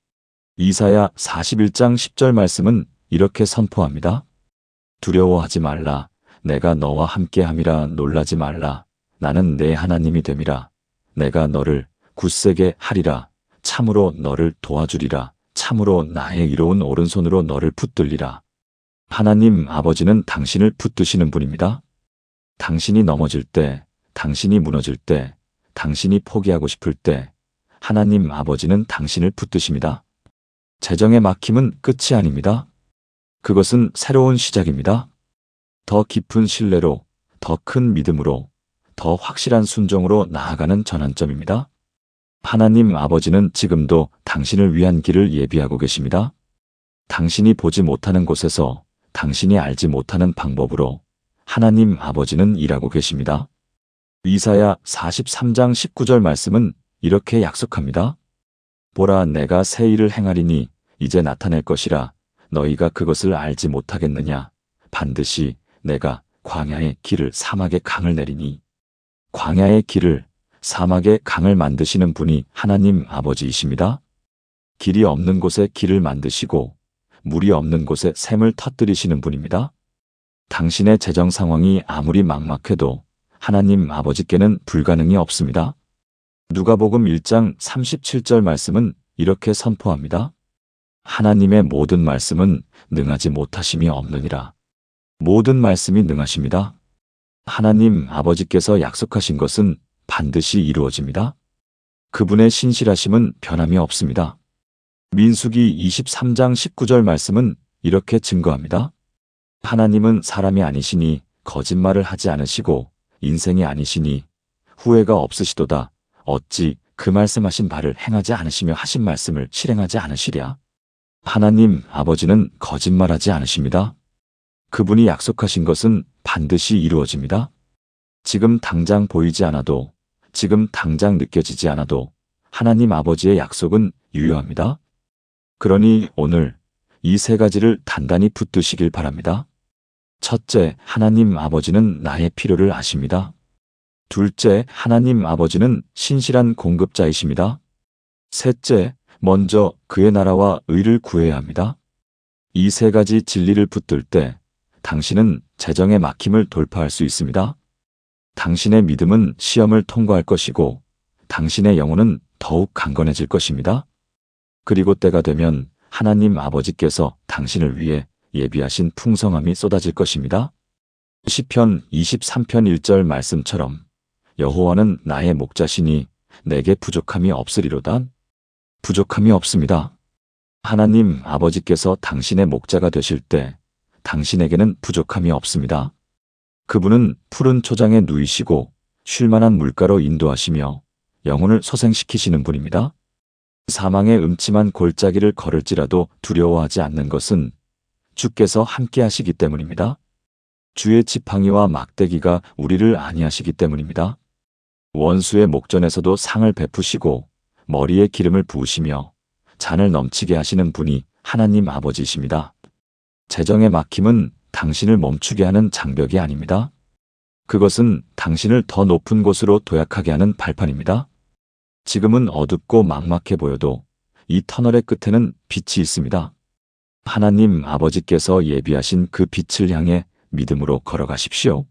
이사야 41장 10절 말씀은 이렇게 선포합니다. 두려워하지 말라. 내가 너와 함께함이라. 놀라지 말라. 나는 내 하나님이 됨이라. 내가 너를 굳세게 하리라. 참으로 너를 도와주리라. 참으로 나의 이로운 오른손으로 너를 붙들리라. 하나님 아버지는 당신을 붙드시는 분입니다. 당신이 넘어질 때, 당신이 무너질 때, 당신이 포기하고 싶을 때 하나님 아버지는 당신을 붙드십니다. 재정의 막힘은 끝이 아닙니다. 그것은 새로운 시작입니다. 더 깊은 신뢰로, 더 큰 믿음으로, 더 확실한 순종으로 나아가는 전환점입니다. 하나님 아버지는 지금도 당신을 위한 길을 예비하고 계십니다. 당신이 보지 못하는 곳에서 당신이 알지 못하는 방법으로 하나님 아버지는 일하고 계십니다. 이사야 43장 19절 말씀은 이렇게 약속합니다. 보라, 내가 새 일을 행하리니 이제 나타낼 것이라. 너희가 그것을 알지 못하겠느냐. 반드시 내가 광야의 길을 사막의 강을 내리니. 광야의 길을 사막의 강을 만드시는 분이 하나님 아버지이십니다. 길이 없는 곳에 길을 만드시고 물이 없는 곳에 샘을 터뜨리시는 분입니다. 당신의 재정 상황이 아무리 막막해도 하나님 아버지께는 불가능이 없습니다. 누가복음 1장 37절 말씀은 이렇게 선포합니다. 하나님의 모든 말씀은 능하지 못하심이 없느니라. 모든 말씀이 능하십니다. 하나님 아버지께서 약속하신 것은 반드시 이루어집니다. 그분의 신실하심은 변함이 없습니다. 민수기 23장 19절 말씀은 이렇게 증거합니다. 하나님은 사람이 아니시니 거짓말을 하지 않으시고 인생이 아니시니 후회가 없으시도다. 어찌 그 말씀하신 바를 행하지 않으시며 하신 말씀을 실행하지 않으시랴. 하나님 아버지는 거짓말하지 않으십니다. 그분이 약속하신 것은 반드시 이루어집니다. 지금 당장 보이지 않아도, 지금 당장 느껴지지 않아도 하나님 아버지의 약속은 유효합니다. 그러니 오늘 이 세 가지를 단단히 붙드시길 바랍니다. 첫째, 하나님 아버지는 나의 필요를 아십니다. 둘째, 하나님 아버지는 신실한 공급자이십니다. 셋째, 먼저 그의 나라와 의를 구해야 합니다. 이 세 가지 진리를 붙들 때 당신은 재정의 막힘을 돌파할 수 있습니다. 당신의 믿음은 시험을 통과할 것이고 당신의 영혼은 더욱 강건해질 것입니다. 그리고 때가 되면 하나님 아버지께서 당신을 위해 예비하신 풍성함이 쏟아질 것입니다. 시편 23편 1절 말씀처럼 여호와는 나의 목자시니 내게 부족함이 없으리로다. 부족함이 없습니다. 하나님 아버지께서 당신의 목자가 되실 때 당신에게는 부족함이 없습니다. 그분은 푸른 초장에 누이시고 쉴만한 물가로 인도하시며 영혼을 소생시키시는 분입니다. 사망의 음침한 골짜기를 걸을지라도 두려워하지 않는 것은 주께서 함께 하시기 때문입니다. 주의 지팡이와 막대기가 우리를 안위하시기 때문입니다. 원수의 목전에서도 상을 베푸시고 머리에 기름을 부으시며 잔을 넘치게 하시는 분이 하나님 아버지이십니다. 재정의 막힘은 당신을 멈추게 하는 장벽이 아닙니다. 그것은 당신을 더 높은 곳으로 도약하게 하는 발판입니다. 지금은 어둡고 막막해 보여도 이 터널의 끝에는 빛이 있습니다. 하나님 아버지께서 예비하신 그 빛을 향해 믿음으로 걸어가십시오.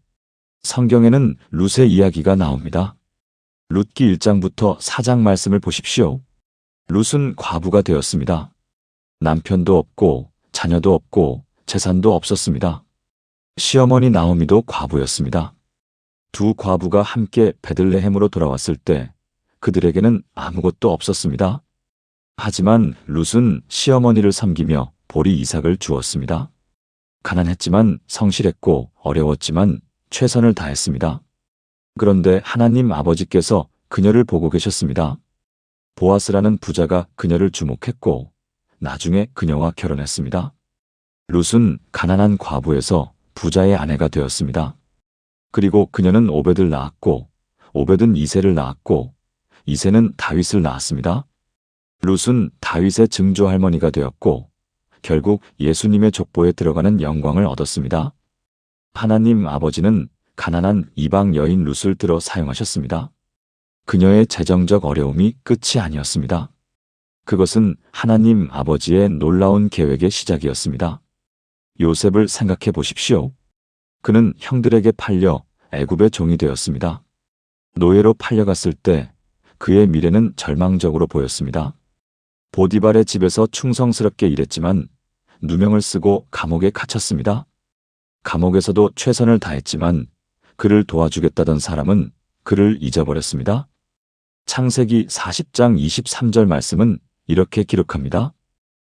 성경에는 룻의 이야기가 나옵니다. 룻기 1장부터 4장 말씀을 보십시오. 룻은 과부가 되었습니다. 남편도 없고 자녀도 없고 재산도 없었습니다. 시어머니 나오미도 과부였습니다. 두 과부가 함께 베들레헴으로 돌아왔을 때 그들에게는 아무것도 없었습니다. 하지만 룻은 시어머니를 섬기며 보리 이삭을 주었습니다. 가난했지만 성실했고 어려웠지만 최선을 다했습니다. 그런데 하나님 아버지께서 그녀를 보고 계셨습니다. 보아스라는 부자가 그녀를 주목했고 나중에 그녀와 결혼했습니다. 룻은 가난한 과부에서 부자의 아내가 되었습니다. 그리고 그녀는 오벳을 낳았고 오벳은 이새를 낳았고 이새는 다윗을 낳았습니다. 룻은 다윗의 증조 할머니가 되었고 결국 예수님의 족보에 들어가는 영광을 얻었습니다. 하나님 아버지는 가난한 이방 여인 룻을 들어 사용하셨습니다. 그녀의 재정적 어려움이 끝이 아니었습니다. 그것은 하나님 아버지의 놀라운 계획의 시작이었습니다. 요셉을 생각해 보십시오. 그는 형들에게 팔려 애굽의 종이 되었습니다. 노예로 팔려갔을 때 그의 미래는 절망적으로 보였습니다. 보디발의 집에서 충성스럽게 일했지만 누명을 쓰고 감옥에 갇혔습니다. 감옥에서도 최선을 다했지만 그를 도와주겠다던 사람은 그를 잊어버렸습니다. 창세기 40장 23절 말씀은 이렇게 기록합니다.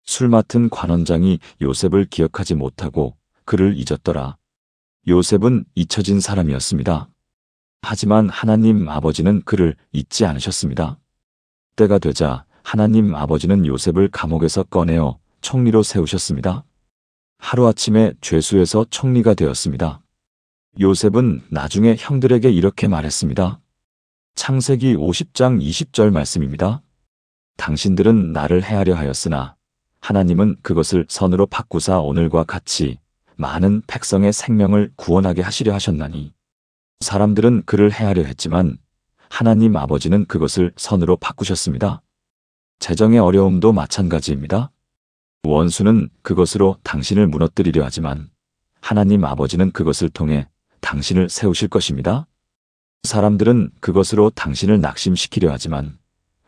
술 맡은 관원장이 요셉을 기억하지 못하고 그를 잊었더라. 요셉은 잊혀진 사람이었습니다. 하지만 하나님 아버지는 그를 잊지 않으셨습니다. 때가 되자 하나님 아버지는 요셉을 감옥에서 꺼내어 총리로 세우셨습니다. 하루아침에 죄수에서 총리가 되었습니다. 요셉은 나중에 형들에게 이렇게 말했습니다. 창세기 50장 20절 말씀입니다. 당신들은 나를 해하려 하였으나 하나님은 그것을 선으로 바꾸사 오늘과 같이 많은 백성의 생명을 구원하게 하시려 하셨나니 사람들은 그를 해하려 했지만 하나님 아버지는 그것을 선으로 바꾸셨습니다. 재정의 어려움도 마찬가지입니다. 원수는 그것으로 당신을 무너뜨리려 하지만 하나님 아버지는 그것을 통해 당신을 세우실 것입니다. 사람들은 그것으로 당신을 낙심시키려 하지만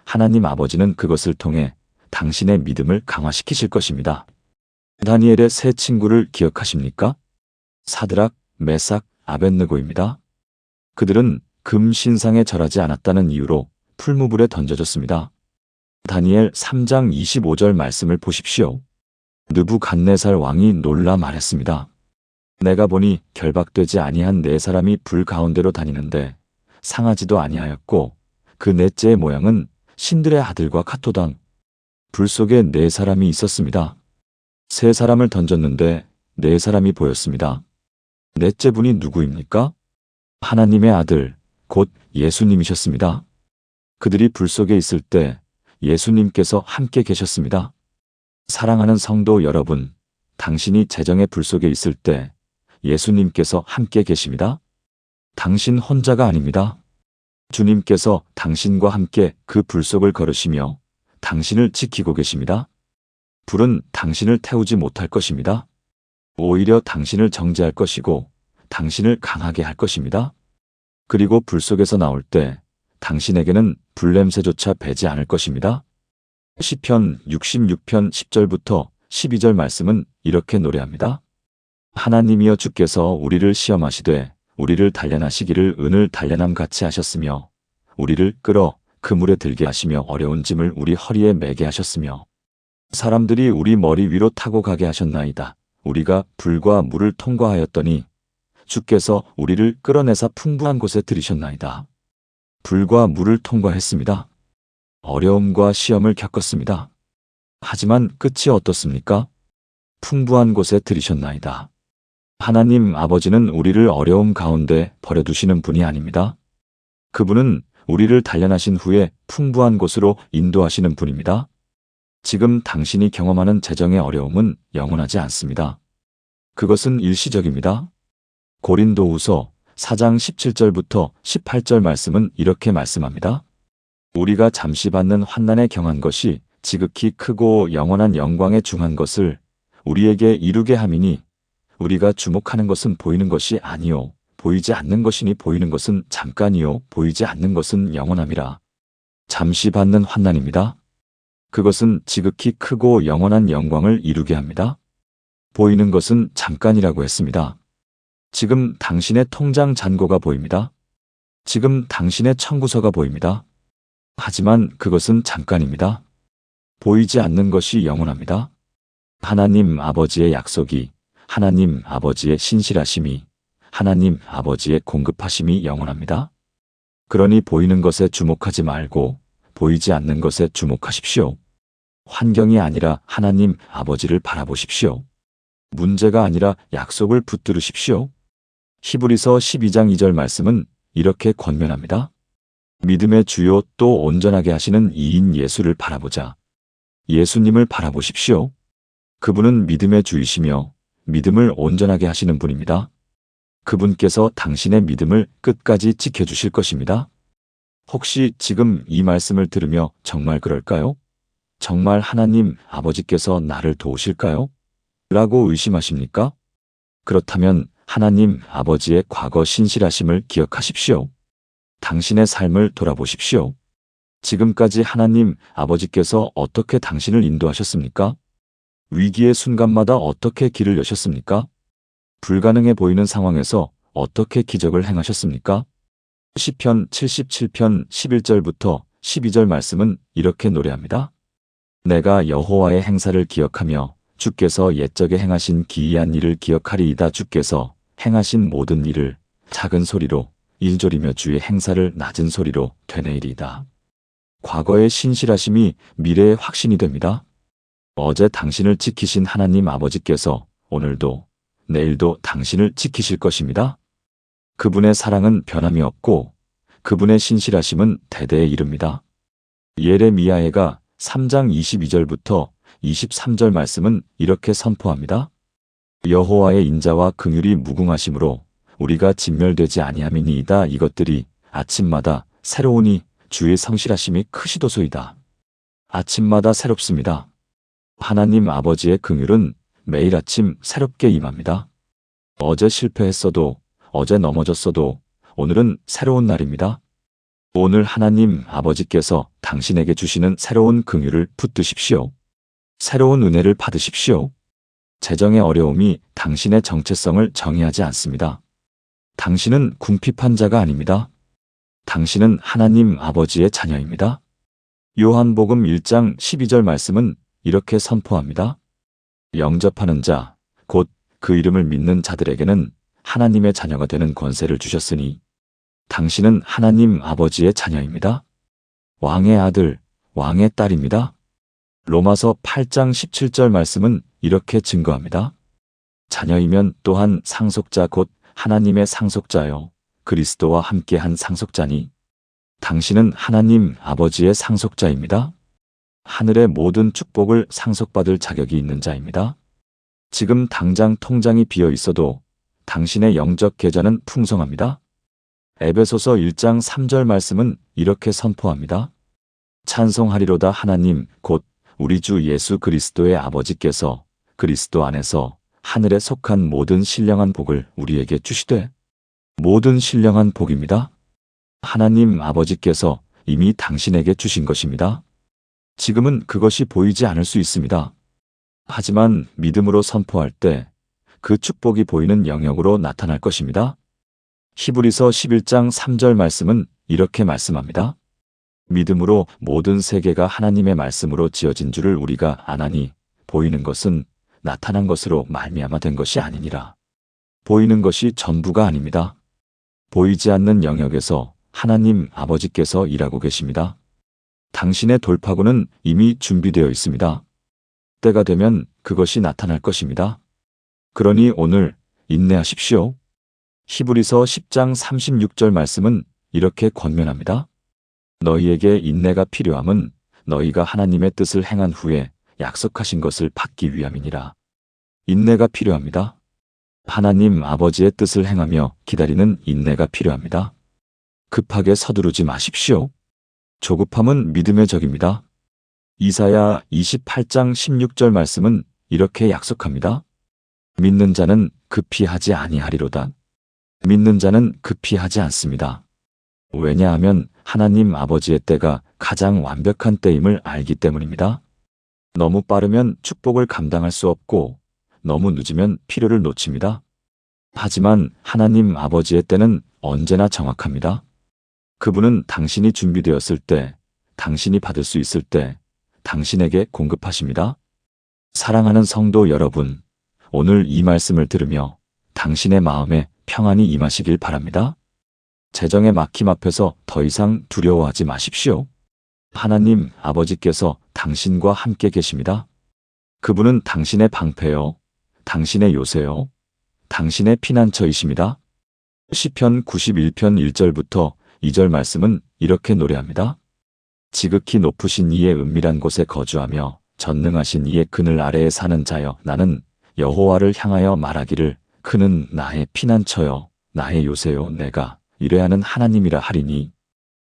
하나님 아버지는 그것을 통해 당신의 믿음을 강화시키실 것입니다. 다니엘의 세 친구를 기억하십니까? 사드락, 메삭, 아벳느고입니다. 그들은 금 신상에 절하지 않았다는 이유로 풀무불에 던져졌습니다. 다니엘 3장 25절 말씀을 보십시오. 느부갓네살 왕이 놀라 말했습니다. 내가 보니 결박되지 아니한 네 사람이 불 가운데로 다니는데 상하지도 아니하였고 그 넷째의 모양은 신들의 아들과 같도당. 불 속에 네 사람이 있었습니다. 세 사람을 던졌는데 네 사람이 보였습니다. 넷째 분이 누구입니까? 하나님의 아들, 곧 예수님이셨습니다. 그들이 불 속에 있을 때 예수님께서 함께 계셨습니다. 사랑하는 성도 여러분, 당신이 재정의 불 속에 있을 때 예수님께서 함께 계십니다. 당신 혼자가 아닙니다. 주님께서 당신과 함께 그 불 속을 걸으시며 당신을 지키고 계십니다. 불은 당신을 태우지 못할 것입니다. 오히려 당신을 정죄할 것이고 당신을 강하게 할 것입니다. 그리고 불 속에서 나올 때 당신에게는 불냄새조차 배지 않을 것입니다. 시편 66편 10절부터 12절 말씀은 이렇게 노래합니다. 하나님이여 주께서 우리를 시험하시되 우리를 단련하시기를 은을 단련함 같이 하셨으며 우리를 끌어 그물에 들게 하시며 어려운 짐을 우리 허리에 매게 하셨으며 사람들이 우리 머리 위로 타고 가게 하셨나이다. 우리가 불과 물을 통과하였더니 주께서 우리를 끌어내사 풍부한 곳에 들이셨나이다. 불과 물을 통과했습니다. 어려움과 시험을 겪었습니다. 하지만 끝이 어떻습니까? 풍부한 곳에 들이셨나이다. 하나님 아버지는 우리를 어려움 가운데 버려두시는 분이 아닙니다. 그분은 우리를 단련하신 후에 풍부한 곳으로 인도하시는 분입니다. 지금 당신이 경험하는 재정의 어려움은 영원하지 않습니다. 그것은 일시적입니다. 고린도후서 4장 17절부터 18절 말씀은 이렇게 말씀합니다. 우리가 잠시 받는 환난에 경한 것이 지극히 크고 영원한 영광에 중한 것을 우리에게 이루게 함이니 우리가 주목하는 것은 보이는 것이 아니요 보이지 않는 것이니 보이는 것은 잠깐이요 보이지 않는 것은 영원함이라. 잠시 받는 환난입니다. 그것은 지극히 크고 영원한 영광을 이루게 합니다. 보이는 것은 잠깐이라고 했습니다. 지금 당신의 통장 잔고가 보입니다. 지금 당신의 청구서가 보입니다. 하지만 그것은 잠깐입니다. 보이지 않는 것이 영원합니다. 하나님 아버지의 약속이, 하나님 아버지의 신실하심이, 하나님 아버지의 공급하심이 영원합니다. 그러니 보이는 것에 주목하지 말고 보이지 않는 것에 주목하십시오. 환경이 아니라 하나님 아버지를 바라보십시오. 문제가 아니라 약속을 붙들으십시오. 히브리서 12장 2절 말씀은 이렇게 권면합니다. 믿음의 주요 또 온전하게 하시는 이인 예수를 바라보자. 예수님을 바라보십시오. 그분은 믿음의 주이시며 믿음을 온전하게 하시는 분입니다. 그분께서 당신의 믿음을 끝까지 지켜주실 것입니다. 혹시 지금 이 말씀을 들으며 정말 그럴까요? 정말 하나님 아버지께서 나를 도우실까요? 라고 의심하십니까? 그렇다면 하나님 아버지의 과거 신실하심을 기억하십시오. 당신의 삶을 돌아보십시오. 지금까지 하나님 아버지께서 어떻게 당신을 인도하셨습니까? 위기의 순간마다 어떻게 길을 여셨습니까? 불가능해 보이는 상황에서 어떻게 기적을 행하셨습니까? 시편 77편 11절부터 12절 말씀은 이렇게 노래합니다. 내가 여호와의 행사를 기억하며 주께서 옛적에 행하신 기이한 일을 기억하리이다. 주께서 행하신 모든 일을 작은 소리로 일조리며 주의 행사를 낮은 소리로 되뇌이리이다. 과거의 신실하심이 미래의 확신이 됩니다. 어제 당신을 지키신 하나님 아버지께서 오늘도 내일도 당신을 지키실 것입니다. 그분의 사랑은 변함이 없고 그분의 신실하심은 대대에 이릅니다. 예레미야가 3장 22절부터 23절 말씀은 이렇게 선포합니다. 여호와의 인자와 긍휼이 무궁하심으로 우리가 진멸되지 아니함이니이다. 이것들이 아침마다 새로우니 주의 성실하심이 크시도소이다. 아침마다 새롭습니다. 하나님 아버지의 긍휼은 매일 아침 새롭게 임합니다. 어제 실패했어도 어제 넘어졌어도 오늘은 새로운 날입니다. 오늘 하나님 아버지께서 당신에게 주시는 새로운 긍휼을 붙드십시오. 새로운 은혜를 받으십시오. 재정의 어려움이 당신의 정체성을 정의하지 않습니다. 당신은 궁핍한 자가 아닙니다. 당신은 하나님 아버지의 자녀입니다. 요한복음 1장 12절 말씀은 이렇게 선포합니다. 영접하는 자, 곧 그 이름을 믿는 자들에게는 하나님의 자녀가 되는 권세를 주셨으니 당신은 하나님 아버지의 자녀입니다. 왕의 아들, 왕의 딸입니다. 로마서 8장 17절 말씀은 이렇게 증거합니다. 자녀이면 또한 상속자 곧 하나님의 상속자요 그리스도와 함께한 상속자니 당신은 하나님 아버지의 상속자입니다. 하늘의 모든 축복을 상속받을 자격이 있는 자입니다. 지금 당장 통장이 비어 있어도 당신의 영적 계좌는 풍성합니다. 에베소서 1장 3절 말씀은 이렇게 선포합니다. 찬송하리로다 하나님 곧 우리 주 예수 그리스도의 아버지께서 그리스도 안에서 하늘에 속한 모든 신령한 복을 우리에게 주시되. 모든 신령한 복입니다. 하나님 아버지께서 이미 당신에게 주신 것입니다. 지금은 그것이 보이지 않을 수 있습니다. 하지만 믿음으로 선포할 때 그 축복이 보이는 영역으로 나타날 것입니다. 히브리서 11장 3절 말씀은 이렇게 말씀합니다. 믿음으로 모든 세계가 하나님의 말씀으로 지어진 줄을 우리가 아나니 보이는 것은 나타난 것으로 말미암아 된 것이 아니니라. 보이는 것이 전부가 아닙니다. 보이지 않는 영역에서 하나님 아버지께서 일하고 계십니다. 당신의 돌파구는 이미 준비되어 있습니다. 때가 되면 그것이 나타날 것입니다. 그러니 오늘 인내하십시오. 히브리서 10장 36절 말씀은 이렇게 권면합니다. 너희에게 인내가 필요함은 너희가 하나님의 뜻을 행한 후에 약속하신 것을 받기 위함이니라. 인내가 필요합니다. 하나님 아버지의 뜻을 행하며 기다리는 인내가 필요합니다. 급하게 서두르지 마십시오. 조급함은 믿음의 적입니다. 이사야 28장 16절 말씀은 이렇게 약속합니다. 믿는 자는 급히 하지 아니하리로다. 믿는 자는 급히 하지 않습니다. 왜냐하면 하나님 아버지의 때가 가장 완벽한 때임을 알기 때문입니다. 너무 빠르면 축복을 감당할 수 없고 너무 늦으면 필요를 놓칩니다. 하지만 하나님 아버지의 때는 언제나 정확합니다. 그분은 당신이 준비되었을 때, 당신이 받을 수 있을 때 당신에게 공급하십니다. 사랑하는 성도 여러분, 오늘 이 말씀을 들으며 당신의 마음에 평안이 임하시길 바랍니다. 재정의 막힘 앞에서 더 이상 두려워하지 마십시오. 하나님 아버지께서 당신과 함께 계십니다. 그분은 당신의 방패요, 당신의 요새요, 당신의 피난처이십니다. 시편 91편 1절부터 2절 말씀은 이렇게 노래합니다. 지극히 높으신 이의 은밀한 곳에 거주하며 전능하신 이의 그늘 아래에 사는 자여, 나는 여호와를 향하여 말하기를 그는 나의 피난처요 나의 요새요 내가 이래하는 하나님이라 하리니.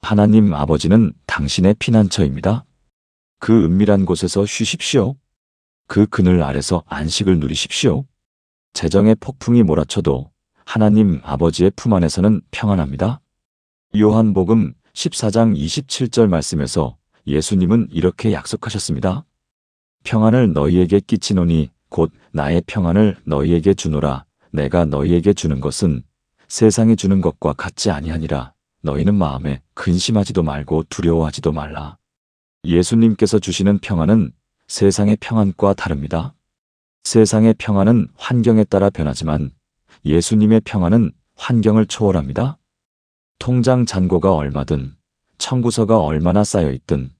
하나님 아버지는 당신의 피난처입니다. 그 은밀한 곳에서 쉬십시오. 그 그늘 아래서 안식을 누리십시오. 재정의 폭풍이 몰아쳐도 하나님 아버지의 품 안에서는 평안합니다. 요한복음 14장 27절 말씀에서 예수님은 이렇게 약속하셨습니다. 평안을 너희에게 끼치노니 곧 나의 평안을 너희에게 주노라. 내가 너희에게 주는 것은 세상이 주는 것과 같지 아니하니라. 너희는 마음에 근심하지도 말고 두려워하지도 말라. 예수님께서 주시는 평안은 세상의 평안과 다릅니다. 세상의 평안은 환경에 따라 변하지만 예수님의 평안은 환경을 초월합니다. 통장 잔고가 얼마든 청구서가 얼마나 쌓여있든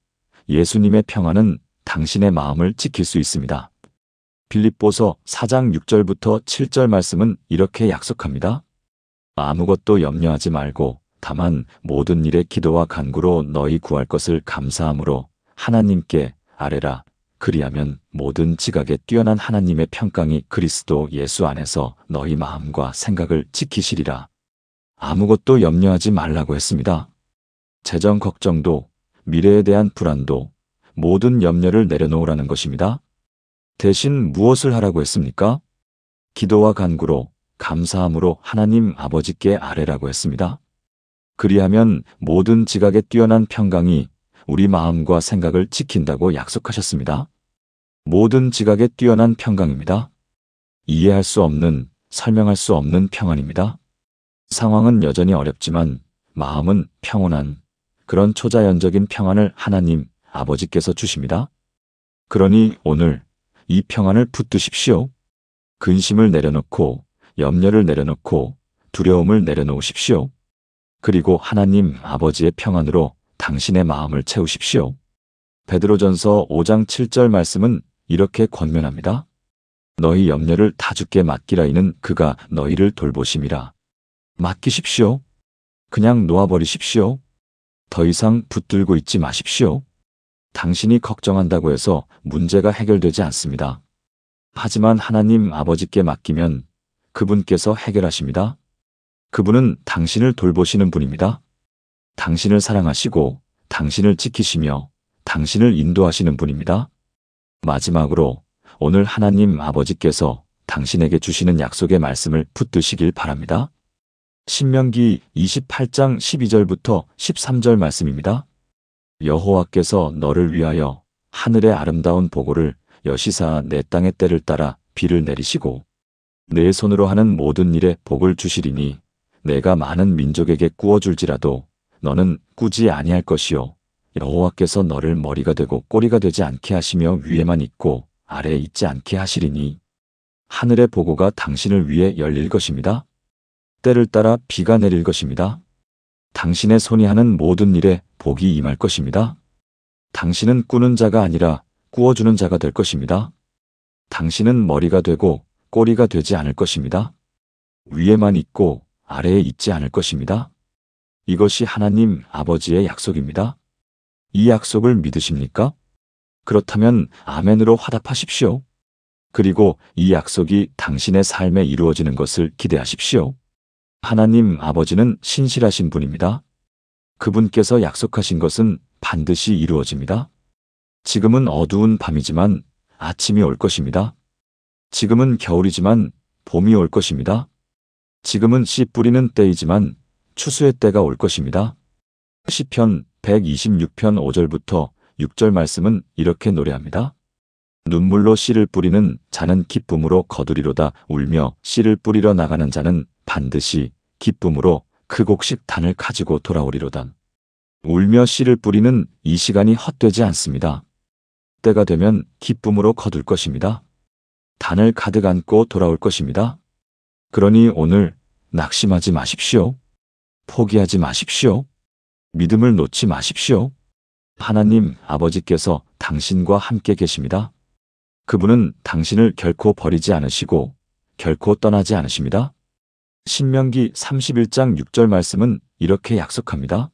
예수님의 평안은 당신의 마음을 지킬 수 있습니다. 빌립보서 4장 6절부터 7절 말씀은 이렇게 약속합니다. 아무것도 염려하지 말고 다만 모든 일에 기도와 간구로 너희 구할 것을 감사함으로 하나님께 아뢰라. 그리하면 모든 지각에 뛰어난 하나님의 평강이 그리스도 예수 안에서 너희 마음과 생각을 지키시리라. 아무것도 염려하지 말라고 했습니다. 재정 걱정도 미래에 대한 불안도 모든 염려를 내려놓으라는 것입니다. 대신 무엇을 하라고 했습니까? 기도와 간구로 감사함으로 하나님 아버지께 아뢰라고 했습니다. 그리하면 모든 지각에 뛰어난 평강이 우리 마음과 생각을 지킨다고 약속하셨습니다. 모든 지각에 뛰어난 평강입니다. 이해할 수 없는, 설명할 수 없는 평안입니다. 상황은 여전히 어렵지만 마음은 평온한 그런 초자연적인 평안을 하나님 아버지께서 주십니다. 그러니 오늘 이 평안을 붙드십시오. 근심을 내려놓고 염려를 내려놓고 두려움을 내려놓으십시오. 그리고 하나님 아버지의 평안으로 당신의 마음을 채우십시오. 베드로전서 5장 7절 말씀은 이렇게 권면합니다. 너희 염려를 다 주께 맡기라. 이는 그가 너희를 돌보심이라. 맡기십시오. 그냥 놓아버리십시오. 더 이상 붙들고 있지 마십시오. 당신이 걱정한다고 해서 문제가 해결되지 않습니다. 하지만 하나님 아버지께 맡기면 그분께서 해결하십니다. 그분은 당신을 돌보시는 분입니다. 당신을 사랑하시고 당신을 지키시며 당신을 인도하시는 분입니다. 마지막으로 오늘 하나님 아버지께서 당신에게 주시는 약속의 말씀을 붙드시길 바랍니다. 신명기 28장 12절부터 13절 말씀입니다. 여호와께서 너를 위하여 하늘의 아름다운 보고를 여시사 내 땅의 때를 따라 비를 내리시고 내 손으로 하는 모든 일에 복을 주시리니 내가 많은 민족에게 꾸어줄지라도 너는 꾸지 아니할 것이요 여호와께서 너를 머리가 되고 꼬리가 되지 않게 하시며 위에만 있고 아래에 있지 않게 하시리니 하늘의 보고가 당신을 위해 열릴 것입니다. 때를 따라 비가 내릴 것입니다. 당신의 손이 하는 모든 일에 복이 임할 것입니다. 당신은 꾸는 자가 아니라 꾸어주는 자가 될 것입니다. 당신은 머리가 되고 꼬리가 되지 않을 것입니다. 위에만 있고 아래에 있지 않을 것입니다. 이것이 하나님 아버지의 약속입니다. 이 약속을 믿으십니까? 그렇다면 아멘으로 화답하십시오. 그리고 이 약속이 당신의 삶에 이루어지는 것을 기대하십시오. 하나님 아버지는 신실하신 분입니다. 그분께서 약속하신 것은 반드시 이루어집니다. 지금은 어두운 밤이지만 아침이 올 것입니다. 지금은 겨울이지만 봄이 올 것입니다. 지금은 씨 뿌리는 때이지만 추수의 때가 올 것입니다. 시편 126편 5절부터 6절 말씀은 이렇게 노래합니다. 눈물로 씨를 뿌리는 자는 기쁨으로 거두리로다. 울며 씨를 뿌리러 나가는 자는 반드시 기쁨으로 그 곡식 단을 가지고 돌아오리로다. 울며 씨를 뿌리는 이 시간이 헛되지 않습니다. 때가 되면 기쁨으로 거둘 것입니다. 단을 가득 안고 돌아올 것입니다. 그러니 오늘 낙심하지 마십시오. 포기하지 마십시오. 믿음을 놓지 마십시오. 하나님 아버지께서 당신과 함께 계십니다. 그분은 당신을 결코 버리지 않으시고 결코 떠나지 않으십니다. 신명기 31장 6절 말씀은 이렇게 약속합니다.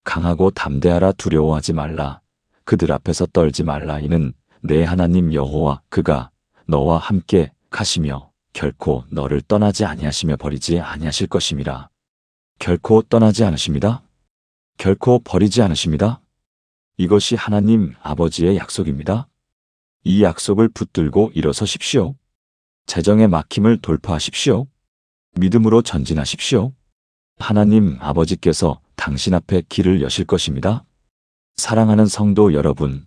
강하고 담대하라. 두려워하지 말라. 그들 앞에서 떨지 말라. 이는 내 하나님 여호와 그가 너와 함께 가시며 결코 너를 떠나지 아니하시며 버리지 아니하실 것임이라. 결코 떠나지 않으십니다. 결코 버리지 않으십니다. 이것이 하나님 아버지의 약속입니다. 이 약속을 붙들고 일어서십시오. 재정의 막힘을 돌파하십시오. 믿음으로 전진하십시오. 하나님 아버지께서 당신 앞에 길을 여실 것입니다. 사랑하는 성도 여러분,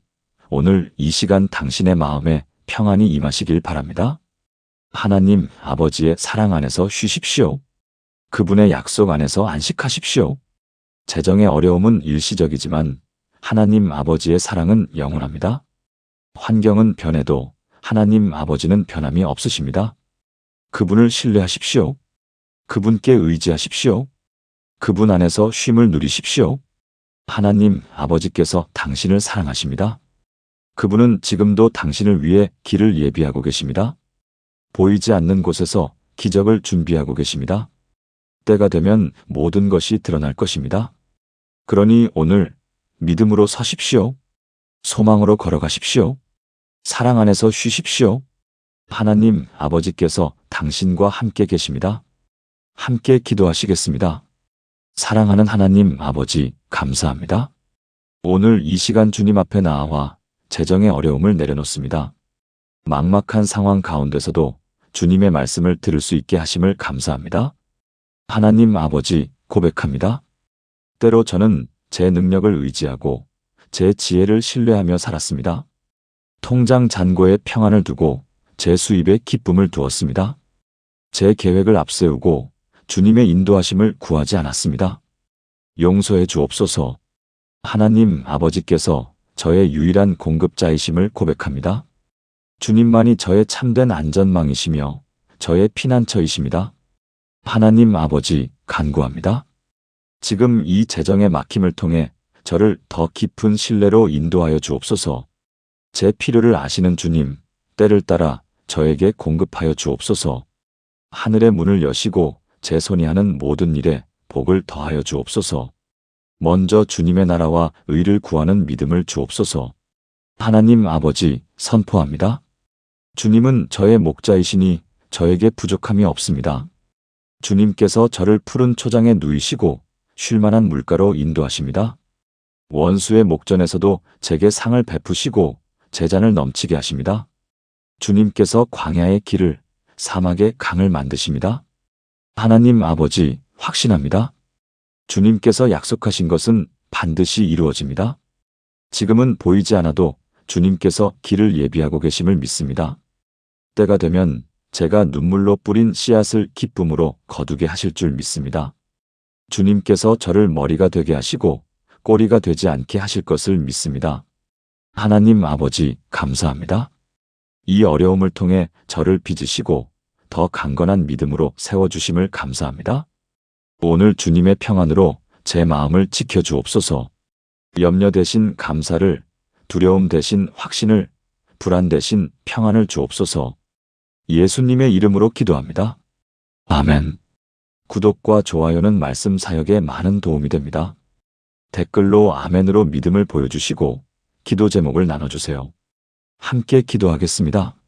오늘 이 시간 당신의 마음에 평안이 임하시길 바랍니다. 하나님 아버지의 사랑 안에서 쉬십시오. 그분의 약속 안에서 안식하십시오. 재정의 어려움은 일시적이지만 하나님 아버지의 사랑은 영원합니다. 환경은 변해도 하나님 아버지는 변함이 없으십니다. 그분을 신뢰하십시오. 그분께 의지하십시오. 그분 안에서 쉼을 누리십시오. 하나님 아버지께서 당신을 사랑하십니다. 그분은 지금도 당신을 위해 길을 예비하고 계십니다. 보이지 않는 곳에서 기적을 준비하고 계십니다. 때가 되면 모든 것이 드러날 것입니다. 그러니 오늘 믿음으로 서십시오. 소망으로 걸어가십시오. 사랑 안에서 쉬십시오. 하나님 아버지께서 당신과 함께 계십니다. 함께 기도하시겠습니다. 사랑하는 하나님 아버지, 감사합니다. 오늘 이 시간 주님 앞에 나와 재정의 어려움을 내려놓습니다. 막막한 상황 가운데서도 주님의 말씀을 들을 수 있게 하심을 감사합니다. 하나님 아버지, 고백합니다. 때로 저는 제 능력을 의지하고 제 지혜를 신뢰하며 살았습니다. 통장 잔고에 평안을 두고 제 수입에 기쁨을 두었습니다. 제 계획을 앞세우고 주님의 인도하심을 구하지 않았습니다. 용서해 주옵소서. 하나님 아버지께서 저의 유일한 공급자이심을 고백합니다. 주님만이 저의 참된 안전망이시며 저의 피난처이십니다. 하나님 아버지, 간구합니다. 지금 이 재정의 막힘을 통해 저를 더 깊은 신뢰로 인도하여 주옵소서. 제 필요를 아시는 주님, 때를 따라 저에게 공급하여 주옵소서. 하늘의 문을 여시고 제 손이 하는 모든 일에 복을 더하여 주옵소서. 먼저 주님의 나라와 의를 구하는 믿음을 주옵소서. 하나님 아버지, 선포합니다. 주님은 저의 목자이시니 저에게 부족함이 없습니다. 주님께서 저를 푸른 초장에 누이시고 쉴만한 물가로 인도하십니다. 원수의 목전에서도 제게 상을 베푸시고 제 잔을 넘치게 하십니다. 주님께서 광야의 길을, 사막의 강을 만드십니다. 하나님 아버지, 확신합니다. 주님께서 약속하신 것은 반드시 이루어집니다. 지금은 보이지 않아도 주님께서 길을 예비하고 계심을 믿습니다. 때가 되면 제가 눈물로 뿌린 씨앗을 기쁨으로 거두게 하실 줄 믿습니다. 주님께서 저를 머리가 되게 하시고 꼬리가 되지 않게 하실 것을 믿습니다. 하나님 아버지, 감사합니다. 이 어려움을 통해 저를 빚으시고 더 강건한 믿음으로 세워주심을 감사합니다. 오늘 주님의 평안으로 제 마음을 지켜주옵소서. 염려 대신 감사를, 두려움 대신 확신을, 불안 대신 평안을 주옵소서. 예수님의 이름으로 기도합니다. 아멘. 구독과 좋아요는 말씀 사역에 많은 도움이 됩니다. 댓글로 아멘으로 믿음을 보여주시고 기도 제목을 나눠주세요. 함께 기도하겠습니다.